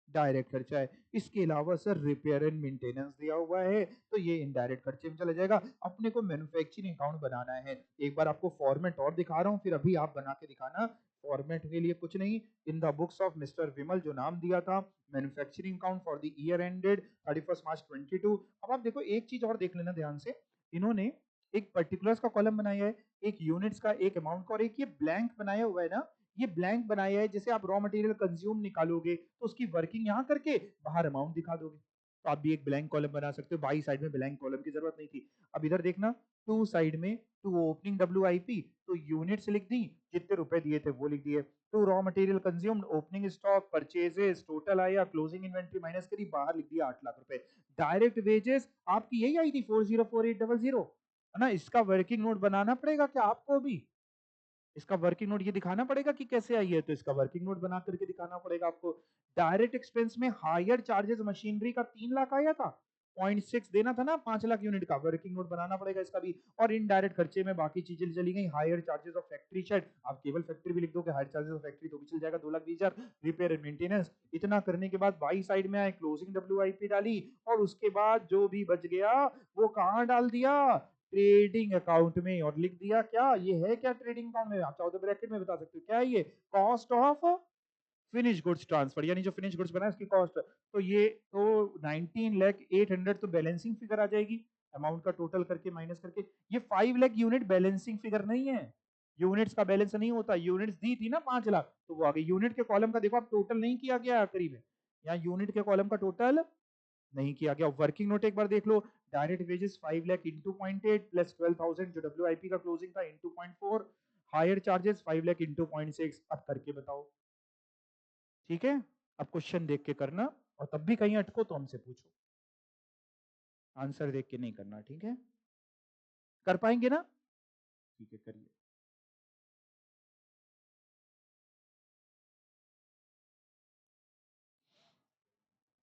डायरेक्ट खर्चा है। इसके अलावा सर रिपेयर एंड मेंटेनेंस दिया हुआ है, तो ये इनडायरेक्ट खर्चे में चला जाएगा। अपने को मैन्युफैक्चरिंग अकाउंट बनाना है, एक बार आपको फॉर्मेट और दिखा रहा हूँ, फिर अभी आप बना के दिखाना। फॉर्मेट के लिए कुछ नहीं, in the books of mister Vimal जो नाम दिया था, manufacturing account for the year ended 31 March 22। अब आप देखो एक चीज और देख लेना ध्यान से, इन्होंने एक पर्टिकुलर्स का कॉलम बनाया है, एक यूनिट्स का, एक अमाउंट का, और एक ये ब्लैंक बनाया हुआ है ना। ये ब्लैंक बनाया है, जैसे आप रॉ मटेरियल कंज्यूम निकालोगे तो उसकी वर्किंग यहां करके बाहर अमाउंट दिखा दोगे, तो आप भी एक ब्लैंक कॉलम बना सकते हो। बाई साइड में ब्लैंक कॉलम की जरूरत नहीं थी। अब इधर देखना, टू साइड में, टू ओपनिंग WIP, तो यूनिट्स लिख दी, जितने रुपए दिए थे वो लिख दिए। To raw material consumed, opening stock, purchases, total आया, क्लोजिंग इन्वेंट्री माइनस करी, बाहर लिख दिया 8 लाख रुपए। डायरेक्ट वेजेस आपकी यही आई थी 404800, है ना। इसका वर्किंग नोट बनाना पड़ेगा क्या आपको भी? इसका वर्किंग नोट ये दिखाना पड़ेगा कि कैसे आई है, तो इसका वर्किंग नोट बना करके दिखाना पड़ेगा आपको। डायरेक्ट एक्सपेंस में हायर चार्जेस मशीनरी का 3 लाख आया था, 0.6 देना था ना 5 लाख यूनिट का, वर्किंग नोट बनाना पड़ेगा इसका भी। और इनडायरेक्ट खर्चे में बाकी चीजें चली गई, higher charges of factory shade, आप केवल फैक्ट्री भी लिख दो कि हायर चार्जेस ऑफ फैक्ट्री, तो भी चल जाएगा 2,20,000। रिपेयर एंड मेंटेनेंस, इतना करने के बाद बाई साइड में आए, क्लोजिंग डब्ल्यू डाली, और उसके बाद जो भी बच गया वो कहाँ डाल दिया, ट्रेडिंग अकाउंट में। और लिख दिया क्या, ये है क्या ट्रेडिंग अकाउंट में, आप चाहो तो ब्रैकेट में बता सकते हो क्या है ये, cost of finish goods transfer, यानी जो फिनिश गुड्स बना है उसकी कॉस्ट। तो ये तो 19,08,100 तो बैलेंसिंग फिगर आ जाएगी, अमाउंट का टोटल करके माइनस करके। ये 5 लाख यूनिट बैलेंसिंग फिगर नहीं है, यूनिट्स का बैलेंस नहीं होता, यूनिट्स दी थी ना 5 लाख, तो वो आ गई। यूनिट के कॉलम का देखो आप, टोटल नहीं किया गया आखिरी में, यहाँ यूनिट के कॉलम का टोटल नहीं किया गया। वर्किंग नोट एक बार देख लो, direct wages 5 lakh into 0.8 plus 12,000 जो डब्ल्यूआईपी का क्लोजिंग था into 0.4, hire charges 5 lakh into 0.6। अब करके बताओ, ठीक है। अब क्वेश्चन देख के करना, और तब भी कहीं अटको तो हमसे पूछो, आंसर देख के नहीं करना, ठीक है। कर पाएंगे ना? ठीक है, करिए।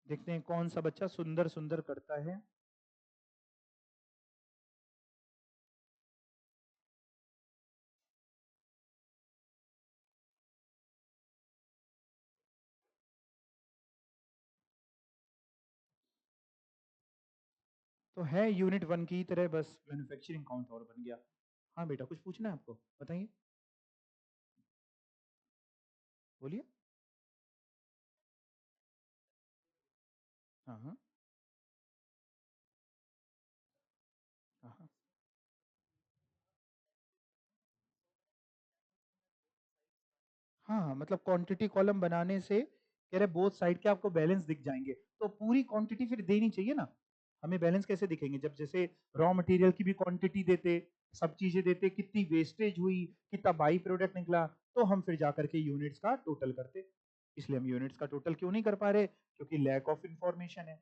देखते हैं कौन सा बच्चा सुंदर सुंदर करता है। तो है यूनिट 1 की तरह, बस मैन्युफैक्चरिंग काउंट और बन गया। हाँ बेटा, कुछ पूछना है आपको, बताइए, बोलिए। हाँ हाँ हाँ हाँ। हाँ, मतलब क्वांटिटी कॉलम बनाने से कह रहे बोथ साइड के आपको बैलेंस दिख जाएंगे, तो पूरी क्वांटिटी फिर देनी चाहिए ना। हमें बैलेंस कैसे दिखेंगे, जब जैसे रॉ मटेरियल की भी क्वांटिटी देते, सब चीजें देते, कितनी वेस्टेज हुई, कितना बाई प्रोडक्ट निकला, तो हम फिर जाकर के यूनिट्स का टोटल करते। इसलिए हम यूनिट्स का टोटल क्यों नहीं कर पा रहे, क्योंकि लैक ऑफ इंफॉर्मेशन है।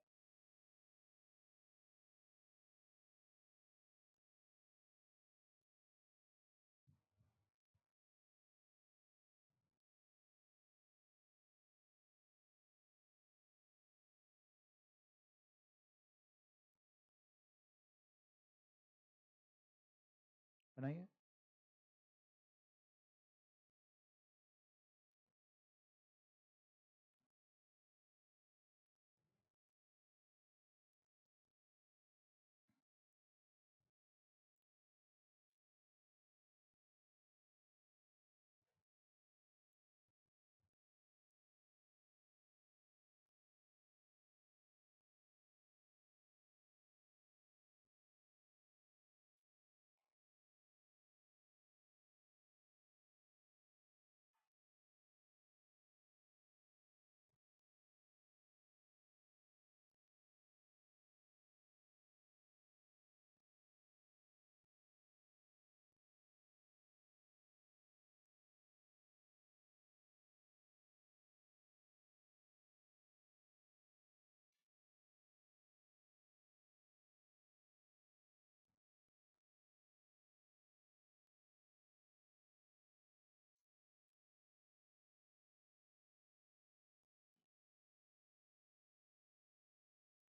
बनाइए।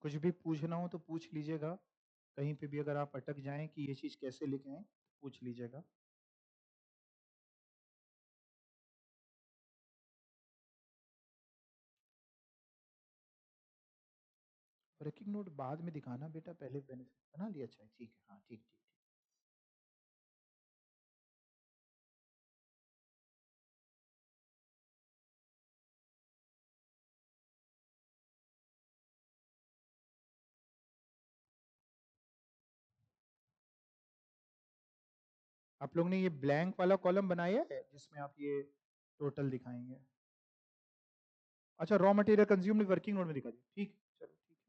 कुछ भी पूछना हो तो पूछ लीजिएगा, कहीं पे भी अगर आप अटक जाएं कि ये चीज कैसे लिखें, तो पूछ लीजिएगा। वर्किंग नोट बाद में दिखाना बेटा, पहले बेनिफिट बना लिया, अच्छा ठीक है, हाँ ठीक ठीक ठीक। आप लोग ने ये ब्लैंक वाला कॉलम बनाया है जिसमें आप ये टोटल दिखाएंगे? अच्छा, raw material consumed working note में दिखा दिया, ठीक, चलो ठीक है।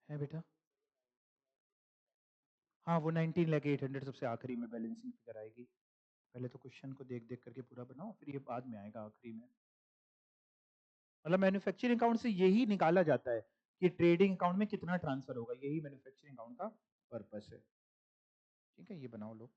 है बेटा? हाँ, वो 19 लाख 800 सबसे आखिरी में बैलेंसिंग फिगर आएगी। पहले तो क्वेश्चन को देख देख करके पूरा बनाओ, फिर ये बाद में आएगा आखिरी में। मतलब मैन्युफैक्चरिंग अकाउंट से यही निकाला जाता है कि ट्रेडिंग अकाउंट में कितना ट्रांसफर होगा, यही मैन्युफैक्चरिंग अकाउंट का पर्पस है। ठीक है, ये बनाओ लो।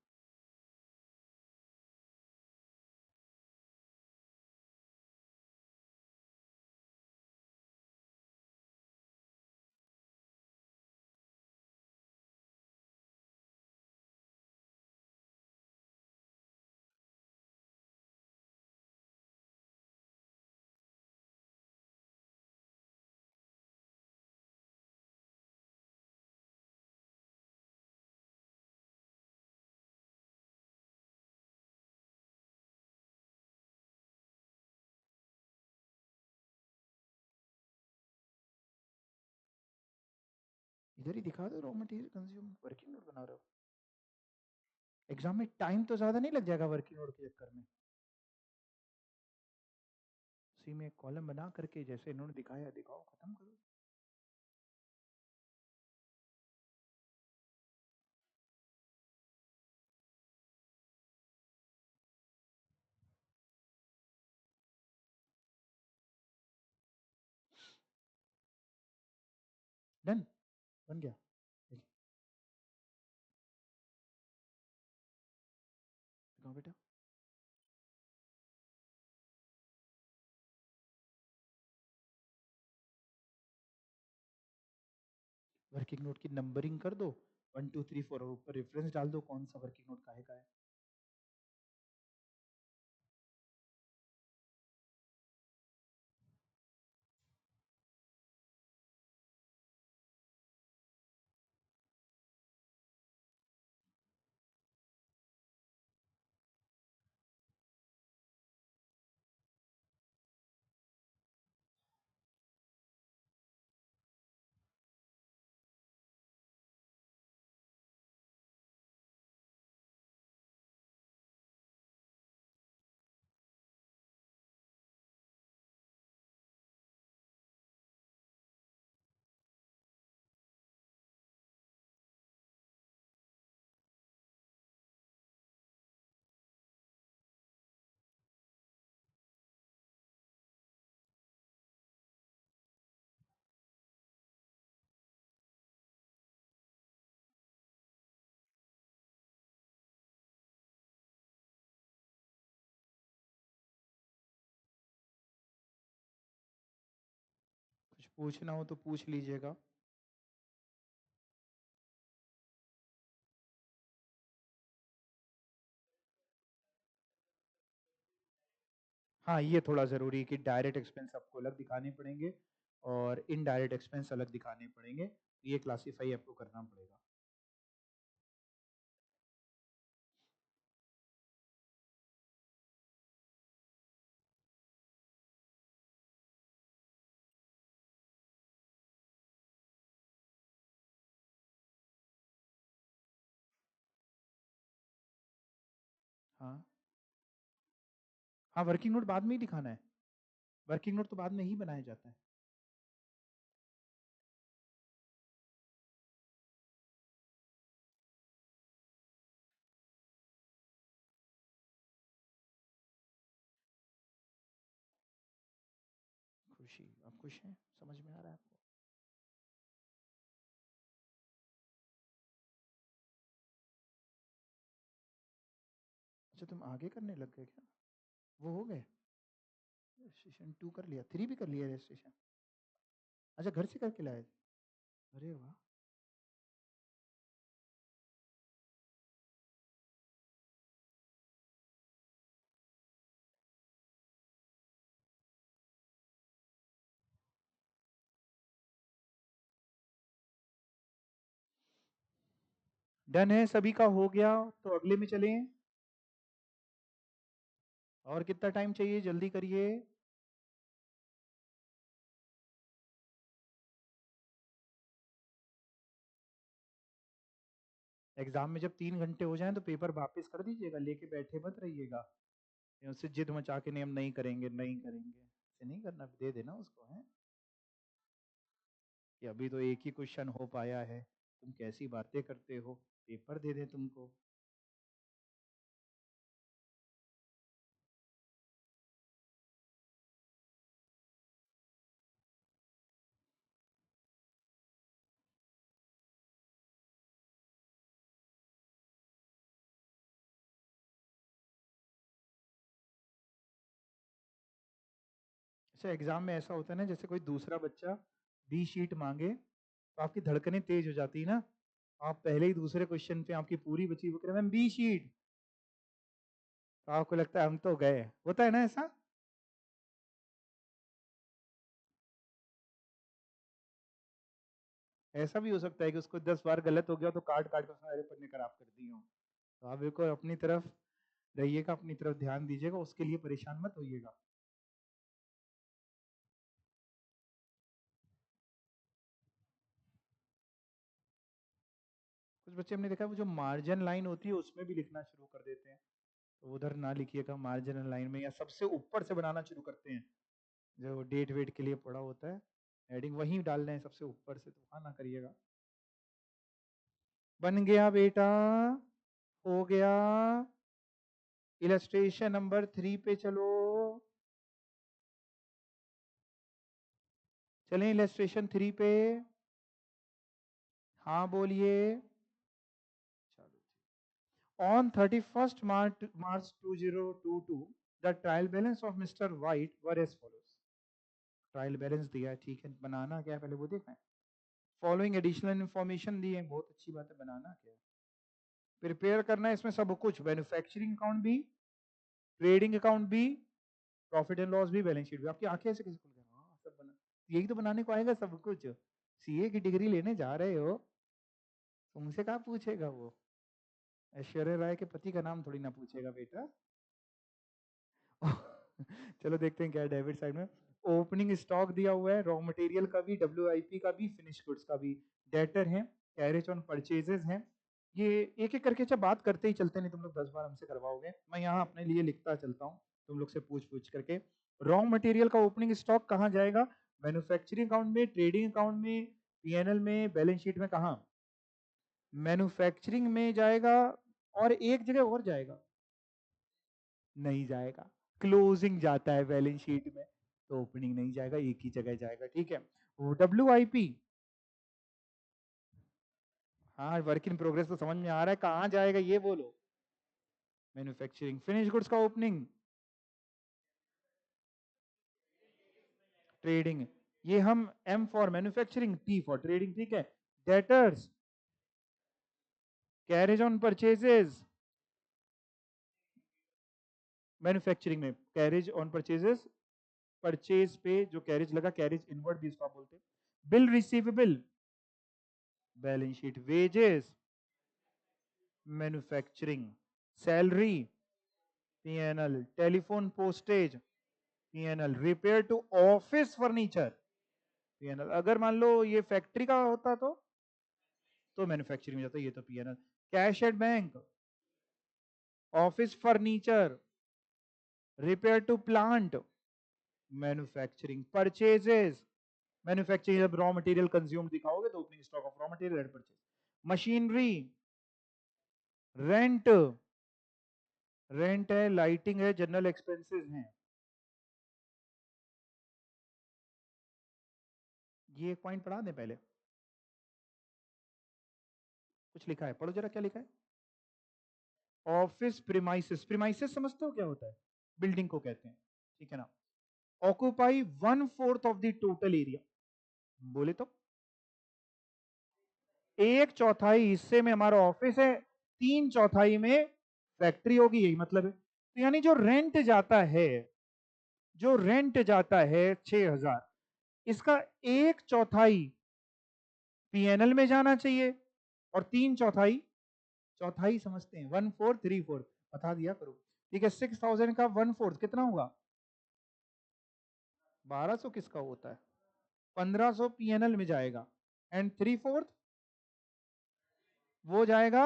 इधर ही दिखा दो, raw material consume working note बना रहे हो। एग्जाम में टाइम तो ज्यादा नहीं लग जाएगा वर्किंग नोट के चक्कर में? उसी में एक कॉलम बना करके जैसे इन्होंने दिखाया दिखाओ, खत्म करो। डन, बन गया। देखिए, दिखाओ बेटा। वर्किंग नोट की नंबरिंग कर दो, 1 2 3 4 और ऊपर रेफरेंस डाल दो कौन सा वर्किंग नोट काहे का है। कुछ पूछना हो तो पूछ लीजिएगा। हाँ, ये थोड़ा ज़रूरी है कि डायरेक्ट एक्सपेंस आपको अलग दिखाने पड़ेंगे और इनडायरेक्ट एक्सपेंस अलग दिखाने पड़ेंगे। ये क्लासीफाई आपको करना पड़ेगा। हाँ, हाँ, वर्किंग नोट बाद में ही दिखाना है। वर्किंग नोट तो बाद में ही बनाया जाता है। खुशी, आप खुश हैं? समझ में आ रहा है आपको? अच्छा, तुम आगे करने लग गए क्या? वो हो गए? रजिस्ट्रेशन 2 कर लिया, 3 भी कर लिया रजिस्ट्रेशन? अच्छा, घर से करके लाए? अरे वाह! डन है, सभी का हो गया, तो अगले में चलें। और कितना टाइम चाहिए? जल्दी करिए। एग्जाम में जब 3 घंटे हो जाएं तो पेपर वापस कर दीजिएगा, लेके बैठे मत रहिएगा। या उससे जिद मचा के नहीं, हम नहीं करेंगे, नहीं करेंगे, ऐसे नहीं करना, दे देना उसको है। कि अभी तो एक ही क्वेश्चन हो पाया है, तुम कैसी बातें करते हो, पेपर दे दें तुमको। अच्छा, एग्जाम में ऐसा होता है ना, जैसे कोई दूसरा बच्चा बी शीट मांगे तो आपकी धड़कनें तेज हो जाती है ना, आप पहले ही दूसरे क्वेश्चन पे आपकी पूरी बची, वो कह रहे मैम बी शीट, तो आपको लगता है हम तो गए, होता है ना ऐसा। ऐसा भी हो सकता है कि उसको 10 बार गलत हो गया तो काट काट कर सारे पन्ने खराब कर दिए हों। तो आप बिल्कुल अपनी तरफ रहिएगा, अपनी तरफ ध्यान दीजिएगा, उसके लिए परेशान मत होइएगा। कुछ बच्चे हमने देखा है वो जो मार्जिन लाइन होती है उसमें भी लिखना शुरू कर देते हैं, तो उधर ना लिखिएगा, मार्जिन लाइन में या सबसे ऊपर से बनाना शुरू करते हैं, जो डेट वेट के लिए पड़ा होता है, हेडिंग वहीं डाल रहे हैं सबसे ऊपर से, तो वहां ना करिएगा। बन गया बेटा, हो गया। इलस्ट्रेशन नंबर 3 पे चलो, चलें इलस्ट्रेशन 3 पे। हाँ बोलिए। On 31st March 2022, the trial balance of Mr. White were as follows. Trial balance दिया है, ठीक है, बनाना क्या है पहले वो देखना है। फॉलोइंग एडिशनल इन्फॉर्मेशन दी है, बहुत अच्छी बात है, बनाना क्या है, प्रिपेयर करना है इसमें सब कुछ, मैन्युफैक्चरिंग अकाउंट भी, ट्रेडिंग अकाउंट भी, प्रॉफिट एंड लॉस भी, बैलेंस शीट भी। आपकी आंखें ऐसे कैसे खुल गई, हाँ सब बना, यही तो बनाने को आएगा सब कुछ, सीए की डिग्री लेने जा रहे हो, तुमसे कहाँ पूछेगा वो, ऐश्वर्या राय के पति का नाम थोड़ी ना पूछेगा बेटा। चलो देखते हैं क्या है डेबिट साइड में। ओपनिंग स्टॉक दिया हुआ है, रॉ मटेरियल का भी, डब्ल्यूआईपी का भी, फिनिश गुड्स का भी, डेटर है, कैरेज ऑन परचेजेस हैं। ये एक एक करके जब बात करते ही चलते, नहीं तुम लोग 10 बार हमसे करवाओगे, मैं यहाँ अपने लिए लिखता चलता हूँ तुम लोग से पूछ पूछ करके। रॉ मटेरियल का ओपनिंग स्टॉक कहाँ जाएगा, मैन्युफैक्चरिंग अकाउंट में, ट्रेडिंग अकाउंट में, पीएनएल में, बैलेंस शीट में, कहाँ, मैन्युफैक्चरिंग में जाएगा, और एक जगह और जाएगा, नहीं जाएगा, क्लोजिंग जाता है बैलेंस शीट में, तो ओपनिंग नहीं जाएगा, एक ही जगह जाएगा, ठीक है। डब्ल्यूआईपी, हाँ वर्क इन प्रोग्रेस तो समझ में आ रहा है, कहाँ जाएगा ये बोलो, मैन्युफैक्चरिंग। फिनिश गुड्स का ओपनिंग, ट्रेडिंग, ये हम M for manufacturing, T for trading, ठीक है। Debtors, carriage on purchases, manufacturing में कैरेज ऑन परचेजेस, परचेज पे जो कैरेज लगा, कैरेज इनवर्ड भी इसको आप बोलते हैं। Bill receivable, balance sheet. Wages, manufacturing. Salary, PNL. Telephone postage, PNL. Repair to office furniture, PNL. अगर मान लो ये फैक्ट्री का होता तो मैन्युफैक्चरिंग में जाता, ये तो PNL. Cash at bank, office furniture, repair to plant, manufacturing. Purchases, manufacturing, जब रॉ मटेरियल कंज्यूम दिखाओगे तो opening stock of raw material and purchase. Machinery, rent, rent है, लाइटिंग है, जनरल एक्सपेंसेस हैं। ये एक पॉइंट पढ़ा दें पहले, कुछ लिखा है, पढ़ो जरा क्या लिखा है। ऑफिस प्रीमाइसेस, प्रीमाइसेस समझते हो क्या होता है, बिल्डिंग को कहते हैं, ठीक है ना। Occupy 1/4 of the total area, बोले तो एक चौथाई हिस्से में हमारा ऑफिस है, 3/4 में फैक्ट्री होगी, यही मतलब है। तो यानी जो रेंट जाता है, जो रेंट जाता है 6,000, इसका 1/4 पीएनएल में जाना चाहिए, और 3/4, चौथाई समझते हैं, 1/4 3/4 बता दिया करो, ठीक है। 6,000 का 1/4 कितना हुआ, 1200 किसका होता है, 1500 पीएनएल में जाएगा, एंड 3/4 वो जाएगा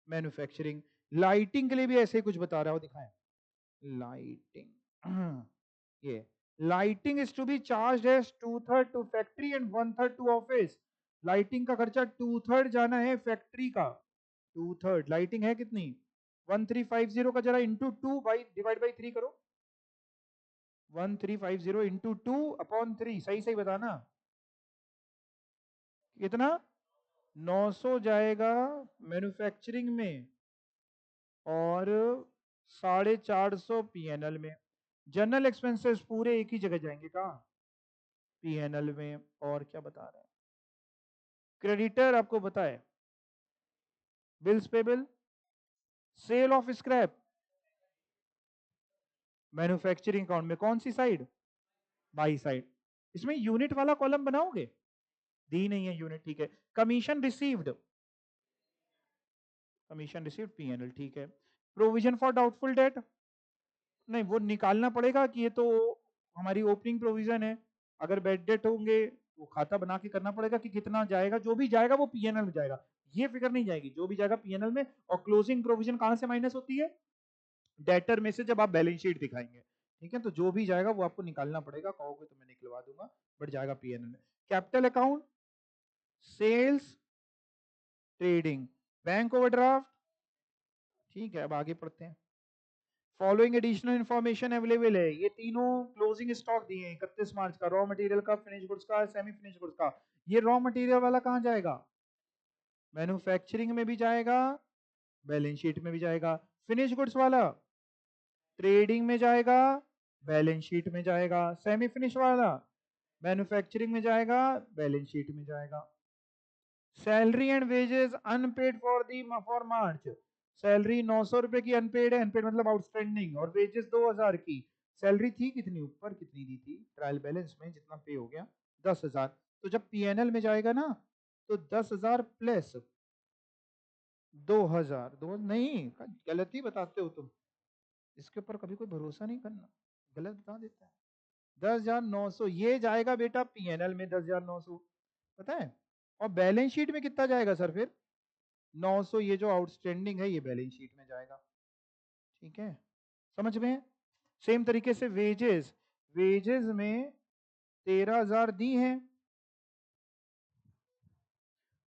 मैन्युफैक्चरिंग। लाइटिंग के लिए भी ऐसे ही कुछ बता रहा हो, दिखाएं। लाइटिंग ये lighting is to be charge as 2/3 to factory and 1/3 to office. Lighting का खर्चा 2/3 जाना है फैक्ट्री का, 2/3। लाइटिंग है कितनी 1350 का, जरा इंटू 2 बाई डिवाइड बाई 3 करो, 1350 इंटू 2/3, सही सही बताना कितना, 900 जाएगा मैन्युफैक्चरिंग में और 450 पीएनएल में। जनरल एक्सपेंसेस पूरे एक ही जगह जाएंगे कहाँ, पीएनएल में। और क्या बता रहे हैं, क्रेडिटर आपको पता है, bills payable, sale of scrap manufacturing account में कौन सी साइड, बाई साइड। इसमें यूनिट वाला कॉलम बनाओगे, दी नहीं है यूनिट, ठीक है। Commission received, commission received PNL, ठीक है। प्रोविजन फॉर डाउटफुल डेट, नहीं वो निकालना पड़ेगा कि ये तो हमारी ओपनिंग प्रोविजन है, अगर बैड डेट होंगे वो खाता बना के करना पड़ेगा कि कितना जाएगा, जो भी जाएगा वो पीएनएल में जाएगा, ये फिगर नहीं जाएगी, जो भी जाएगा पीएनएल में। और क्लोजिंग प्रोविजन कहां से माइनस होती है, डेटर में से, जब आप बैलेंस शीट दिखाएंगे, ठीक है। तो जो भी जाएगा वो आपको निकालना पड़ेगा, कहोगे तो मैं निकलवा दूंगा, बट जाएगा पीएनएल में। Capital account, sales, trading, bank overdraft, ठीक है। अब आगे पढ़ते हैं। फॉलोइंग एडिशनल इंफॉर्मेशन अवेलेबल है, ये तीनों क्लोजिंग स्टॉक दिए हैं 31 मार्च का, रॉ मटेरियल का, फिनिश गुड्स का, सेमी फिनिश गुड्स का। ये रॉ मटेरियल वाला कहां जाएगा, मैन्युफैक्चरिंग में भी जाएगा, बैलेंस शीट में भी जाएगा। फिनिश गुड्स वाला ट्रेडिंग में जाएगा, बैलेंस शीट में जाएगा। सेमी फिनिश वाला मैन्युफैक्चरिंग में जाएगा, बैलेंस शीट में जाएगा। Salary and wages unpaid for March, salary 900 रुपए की अनपेड है, अनपेड मतलब आउटस्टैंडिंग, और वेजेस 2000 की। सैलरी थी कितनी, ऊपर कितनी दी थी ट्रायल बैलेंस में, जितना पे हो गया 10,000। तो जब पीएनएल में जाएगा ना, तो 10,000 प्लस 2000, दो नहीं, गलत ही बताते हो तुम, इसके ऊपर कभी कोई भरोसा नहीं करना, गलत बता देता है। 10,900 ये जाएगा बेटा पीएनएल में, 10,900 पता है। और बैलेंस शीट में कितना जाएगा सर फिर, 900, ये जो आउटस्टैंडिंग है ये बैलेंस शीट में जाएगा, ठीक है, समझ में। सेम तरीके से वेजेस, वेजेस में 13,000 दी हैं,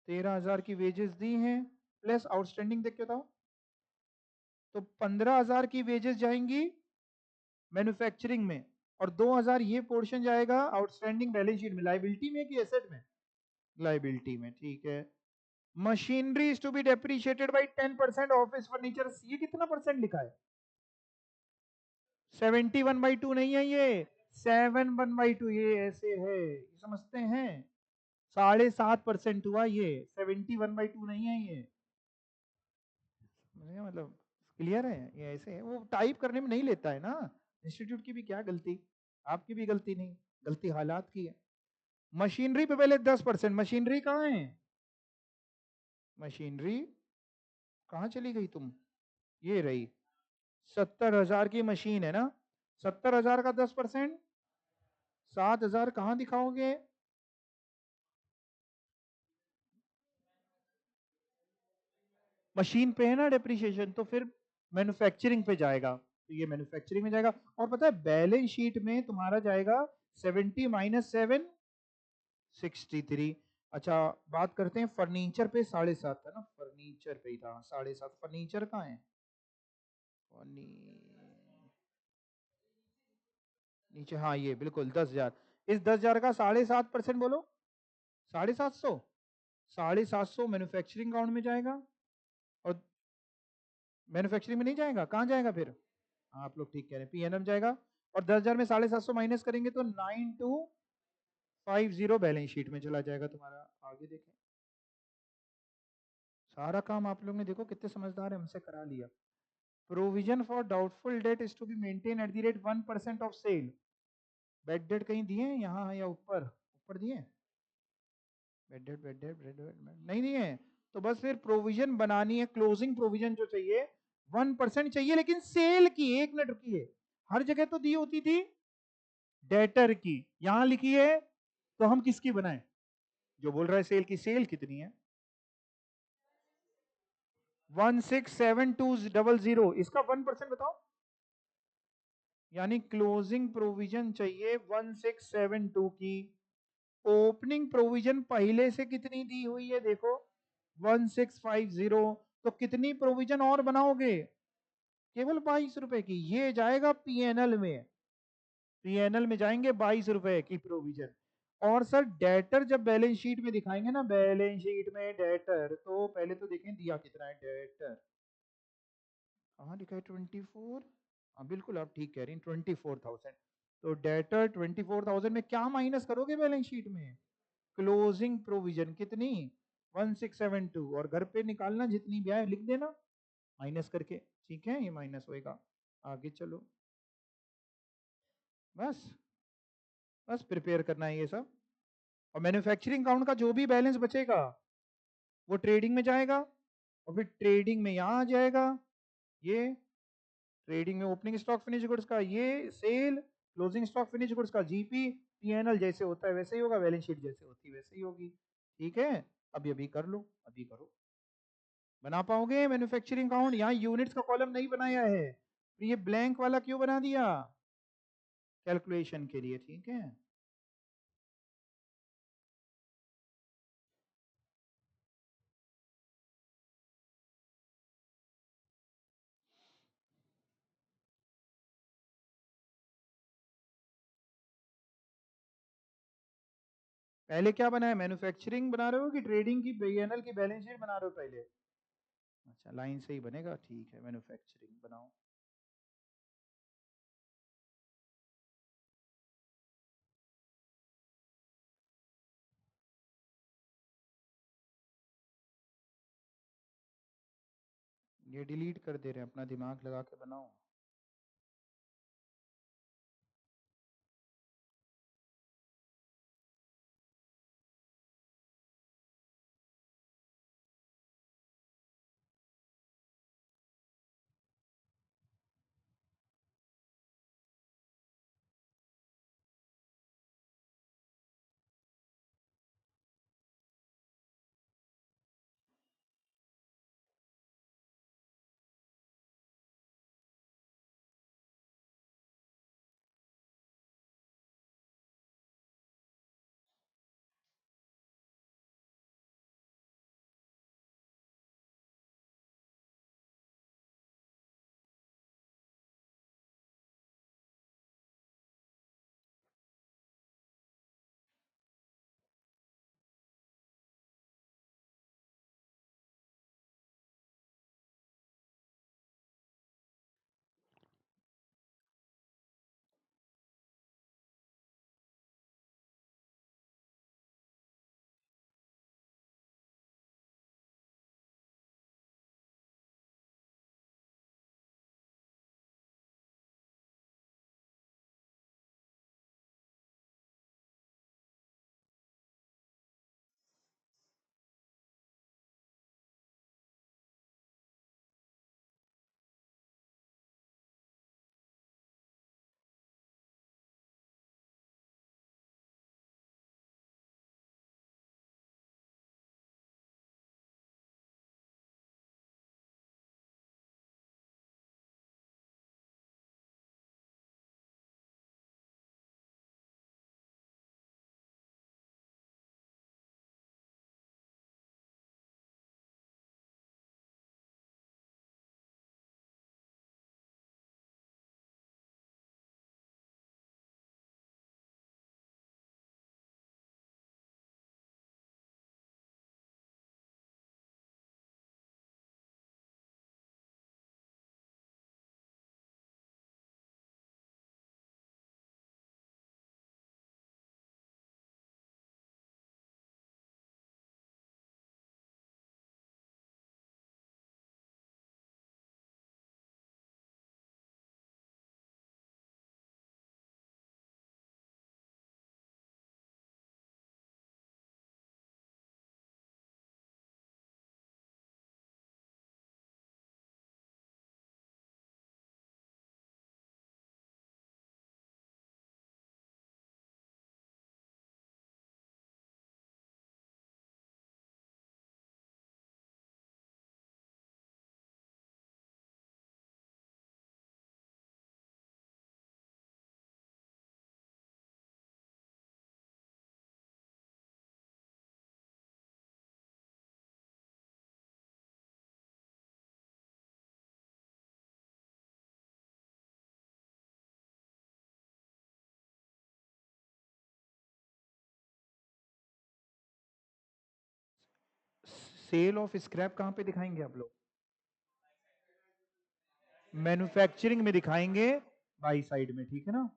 13,000 की वेजेस दी हैं, प्लस आउटस्टैंडिंग देख के बताओ, तो 15,000 की वेजेस जाएंगी मैन्युफैक्चरिंग में, और 2,000 ये पोर्शन जाएगा आउटस्टैंडिंग बैलेंस शीट में, लाइबिलिटी में कि एसेट में, लाइबिलिटी में, ठीक है। Machinery is to be depreciated by 10% office furniture, ये कितना परसेंट लिखा है, 71/2 नहीं है ये, 7/2, ये ऐसे है, समझते हैं, 7.5% हुआ ये, 71/2 नहीं है ये, मतलब क्लियर है, ये ऐसे है, वो टाइप करने में नहीं लेता है ना, इंस्टीट्यूट की भी क्या गलती, आपकी भी गलती नहीं, गलती हालात की है। मशीनरी पे पहले 10%, मशीनरी कहाँ है, मशीनरी कहाँ चली गई तुम, ये रही, 70,000 की मशीन है ना, 70,000 का 10%, 7,000 कहाँ दिखाओगे, मशीन पे है ना डेप्रिसिएशन, तो फिर मैन्युफैक्चरिंग पे जाएगा, तो ये मैन्युफैक्चरिंग में जाएगा। और पता है बैलेंस शीट में तुम्हारा जाएगा 70 माइनस 7, 63। अच्छा बात करते हैं फर्नीचर पे, 7.5 था ना, फर्नीचर पे ही था 7.5, फर्नीचर कहाँ है, नीचे, हाँ ये बिल्कुल 10,000, इस 10,000 का 7.5% बोलो, 750, 750 मैन्युफैक्चरिंग अकाउंट में जाएगा, और मैन्युफैक्चरिंग में नहीं जाएगा, कहाँ जाएगा फिर, आप लोग ठीक कह रहे हैं, पीएनएम जाएगा। और 10,000 में 750 माइनस करेंगे तो 9250 बैलेंस शीट में चला जाएगा तुम्हारा। आगे देखें, सारा काम आप लोग ने देखो कितने समझदार है, हमसे करा लिया। Provision for doubtful debt is to be maintain at the rate 1% of sale, bad debt कहीं दिए हैं यहाँ या ऊपर, ऊपर दिए हैं, बेड डेट नहीं दिए हैं, तो बस फिर प्रोविजन बनानी है, क्लोजिंग प्रोविजन जो चाहिए 1% चाहिए, लेकिन सेल की, एक मिनट रुकिए, हर जगह तो दी होती थी डेटर की, यहां लिखी है तो हम किसकी बनाएं, जो बोल रहा है सेल की, सेल कितनी है 167200, इसका 1% बताओ, यानी क्लोजिंग प्रोविजन चाहिए 1672 की। ओपनिंग प्रोविजन पहले से कितनी दी हुई है देखो 1650। तो कितनी प्रोविजन और बनाओगे? केवल 22 रुपए की। ये जाएगा पीएनएल में। पीएनएल में जाएंगे 22 रुपए की प्रोविजन। और सर डेटर जब बैलेंस शीट में दिखाएंगे ना, बैलेंस शीट में डेटर, तो पहले तो देखें दिया कितना है डेटर। कहाँ लिखा है 24? हाँ बिल्कुल आप ठीक कह रही हैं 24,000। तो डेटर 24,000 में क्या माइनस करोगे बैलेंस शीट में? क्लोजिंग प्रोविजन कितनी? 1672। और घर पे निकालना जितनी भी आए लिख देना माइनस करके। ठीक है, ये माइनस होएगा। आगे चलो। बस बस प्रिपेयर करना है ये सब। और मैन्युफैक्चरिंग काउंट का जो भी बैलेंस बचेगा वो ट्रेडिंग में जाएगा, और फिर ट्रेडिंग में यहाँ आ जाएगा। ये ट्रेडिंग में ओपनिंग स्टॉक फिनिश गुड्स का ये sale, closing stock finish goods का जीपी, पीएनएल जैसे होता है वैसे ही होगा, बैलेंस शीट जैसे होती है वैसे ही होगी। ठीक है, अभी अभी कर लो, अभी करो। बना पाओगे मैन्युफैक्चरिंग अकाउंट? यहाँ यूनिट्स का कॉलम नहीं बनाया है, तो ये ब्लैंक वाला क्यों बना दिया? कैलकुलेशन के लिए। ठीक है, पहले क्या बनाया? मैन्युफैक्चरिंग बना रहे हो कि ट्रेडिंग की पीएनएल की बैलेंस शीट बना रहे हो पहले? अच्छा, लाइन से ही बनेगा। ठीक है, मैन्युफैक्चरिंग बनाओ। ये डिलीट कर दे रहे हैं, अपना दिमाग लगा के बनाओ। सेल ऑफ स्क्रैप कहां पे दिखाएंगे आप लोग? मैन्युफैक्चरिंग में दिखाएंगे, बाई साइड में, ठीक है ना?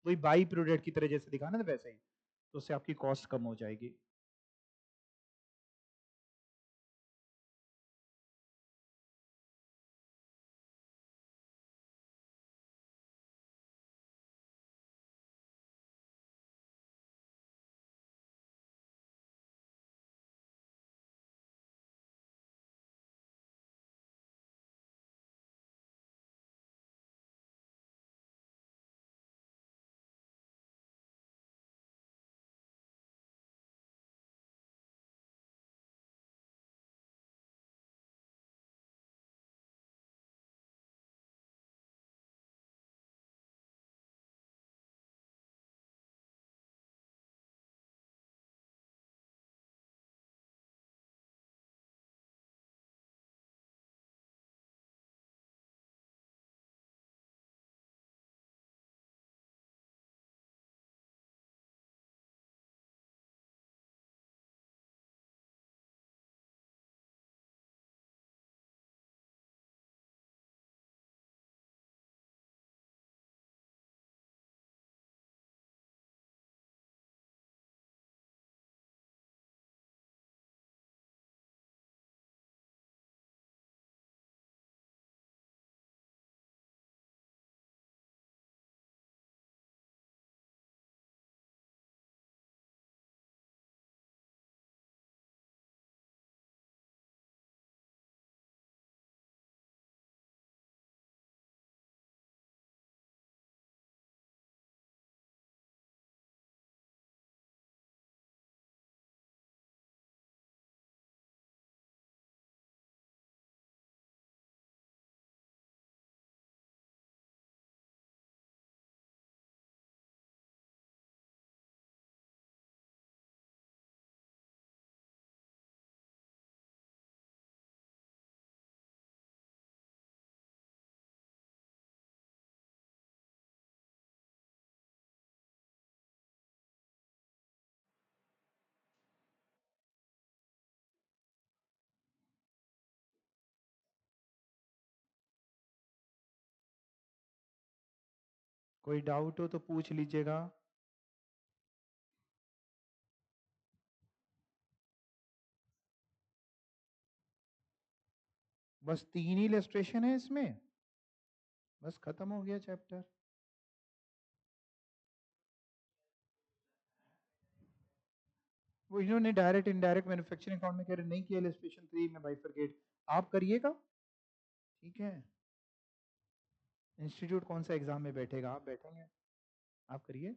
वही बाई प्रोडक्ट की तरह जैसे दिखाना था वैसे ही, तो उससे आपकी कॉस्ट कम हो जाएगी। कोई डाउट हो तो पूछ लीजिएगा। बस 3 ही इलस्ट्रेशन है इसमें, बस खत्म हो गया चैप्टर। वो इन्होंने डायरेक्ट इनडायरेक्ट मैन्युफैक्चरिंग अकाउंट में कह रहे नहीं किया इलस्ट्रेशन 3 में बाइफरकेट, आप करिएगा, ठीक है? इंस्टीट्यूट कौन सा एग्जाम में बैठेगा, आप बैठेंगे, आप करिए।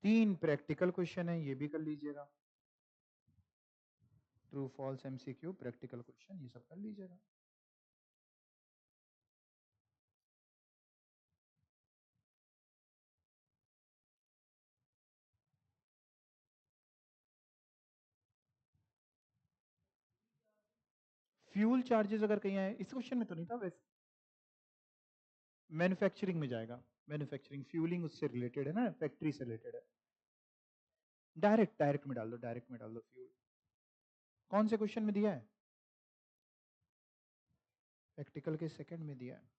तीन प्रैक्टिकल क्वेश्चन है, ये भी कर लीजिएगा। True false MCQ practical question, ये सब कर लीजिएगा। फ्यूल चार्जेस अगर कहीं आए, इस क्वेश्चन में तो नहीं था वैसे, मैन्युफैक्चरिंग में जाएगा। मैन्युफैक्चरिंग फ्यूलिंग उससे रिलेटेड है ना, फैक्ट्री से रिलेटेड है। डायरेक्ट डायरेक्ट में डाल दो, डायरेक्ट में डाल दो फ्यूल। कौन से क्वेश्चन में दिया है? प्रैक्टिकल के सेकंड में दिया है।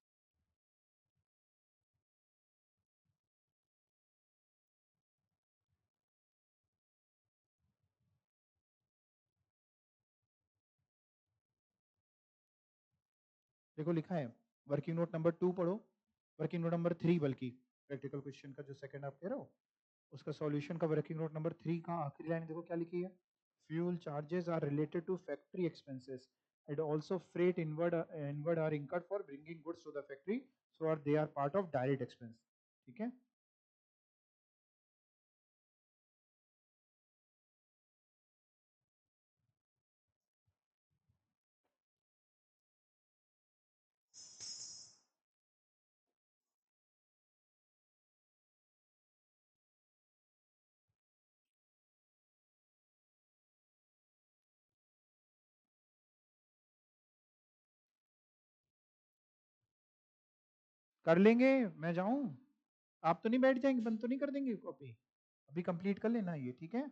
देखो लिखा है, वर्किंग नोट नंबर 2 पढ़ो, वर्किंग नोट नंबर 3 बल्कि, प्रैक्टिकल क्वेश्चन का जो सेकंड आप कह रहे हो उसका सॉल्यूशन का वर्किंग नोट नंबर 3 का आखिरी लाइन देखो क्या लिखी है। Fuel charges are related to factory expenses and also freight inward are incurred for bringing goods to the factory, so are they are part of direct expense. ठीक है? कर लेंगे, मैं जाऊं? आप तो नहीं बैठ जाएंगे, बंद तो नहीं कर देंगे कॉपी? अभी कंप्लीट कर लेना ये, ठीक है?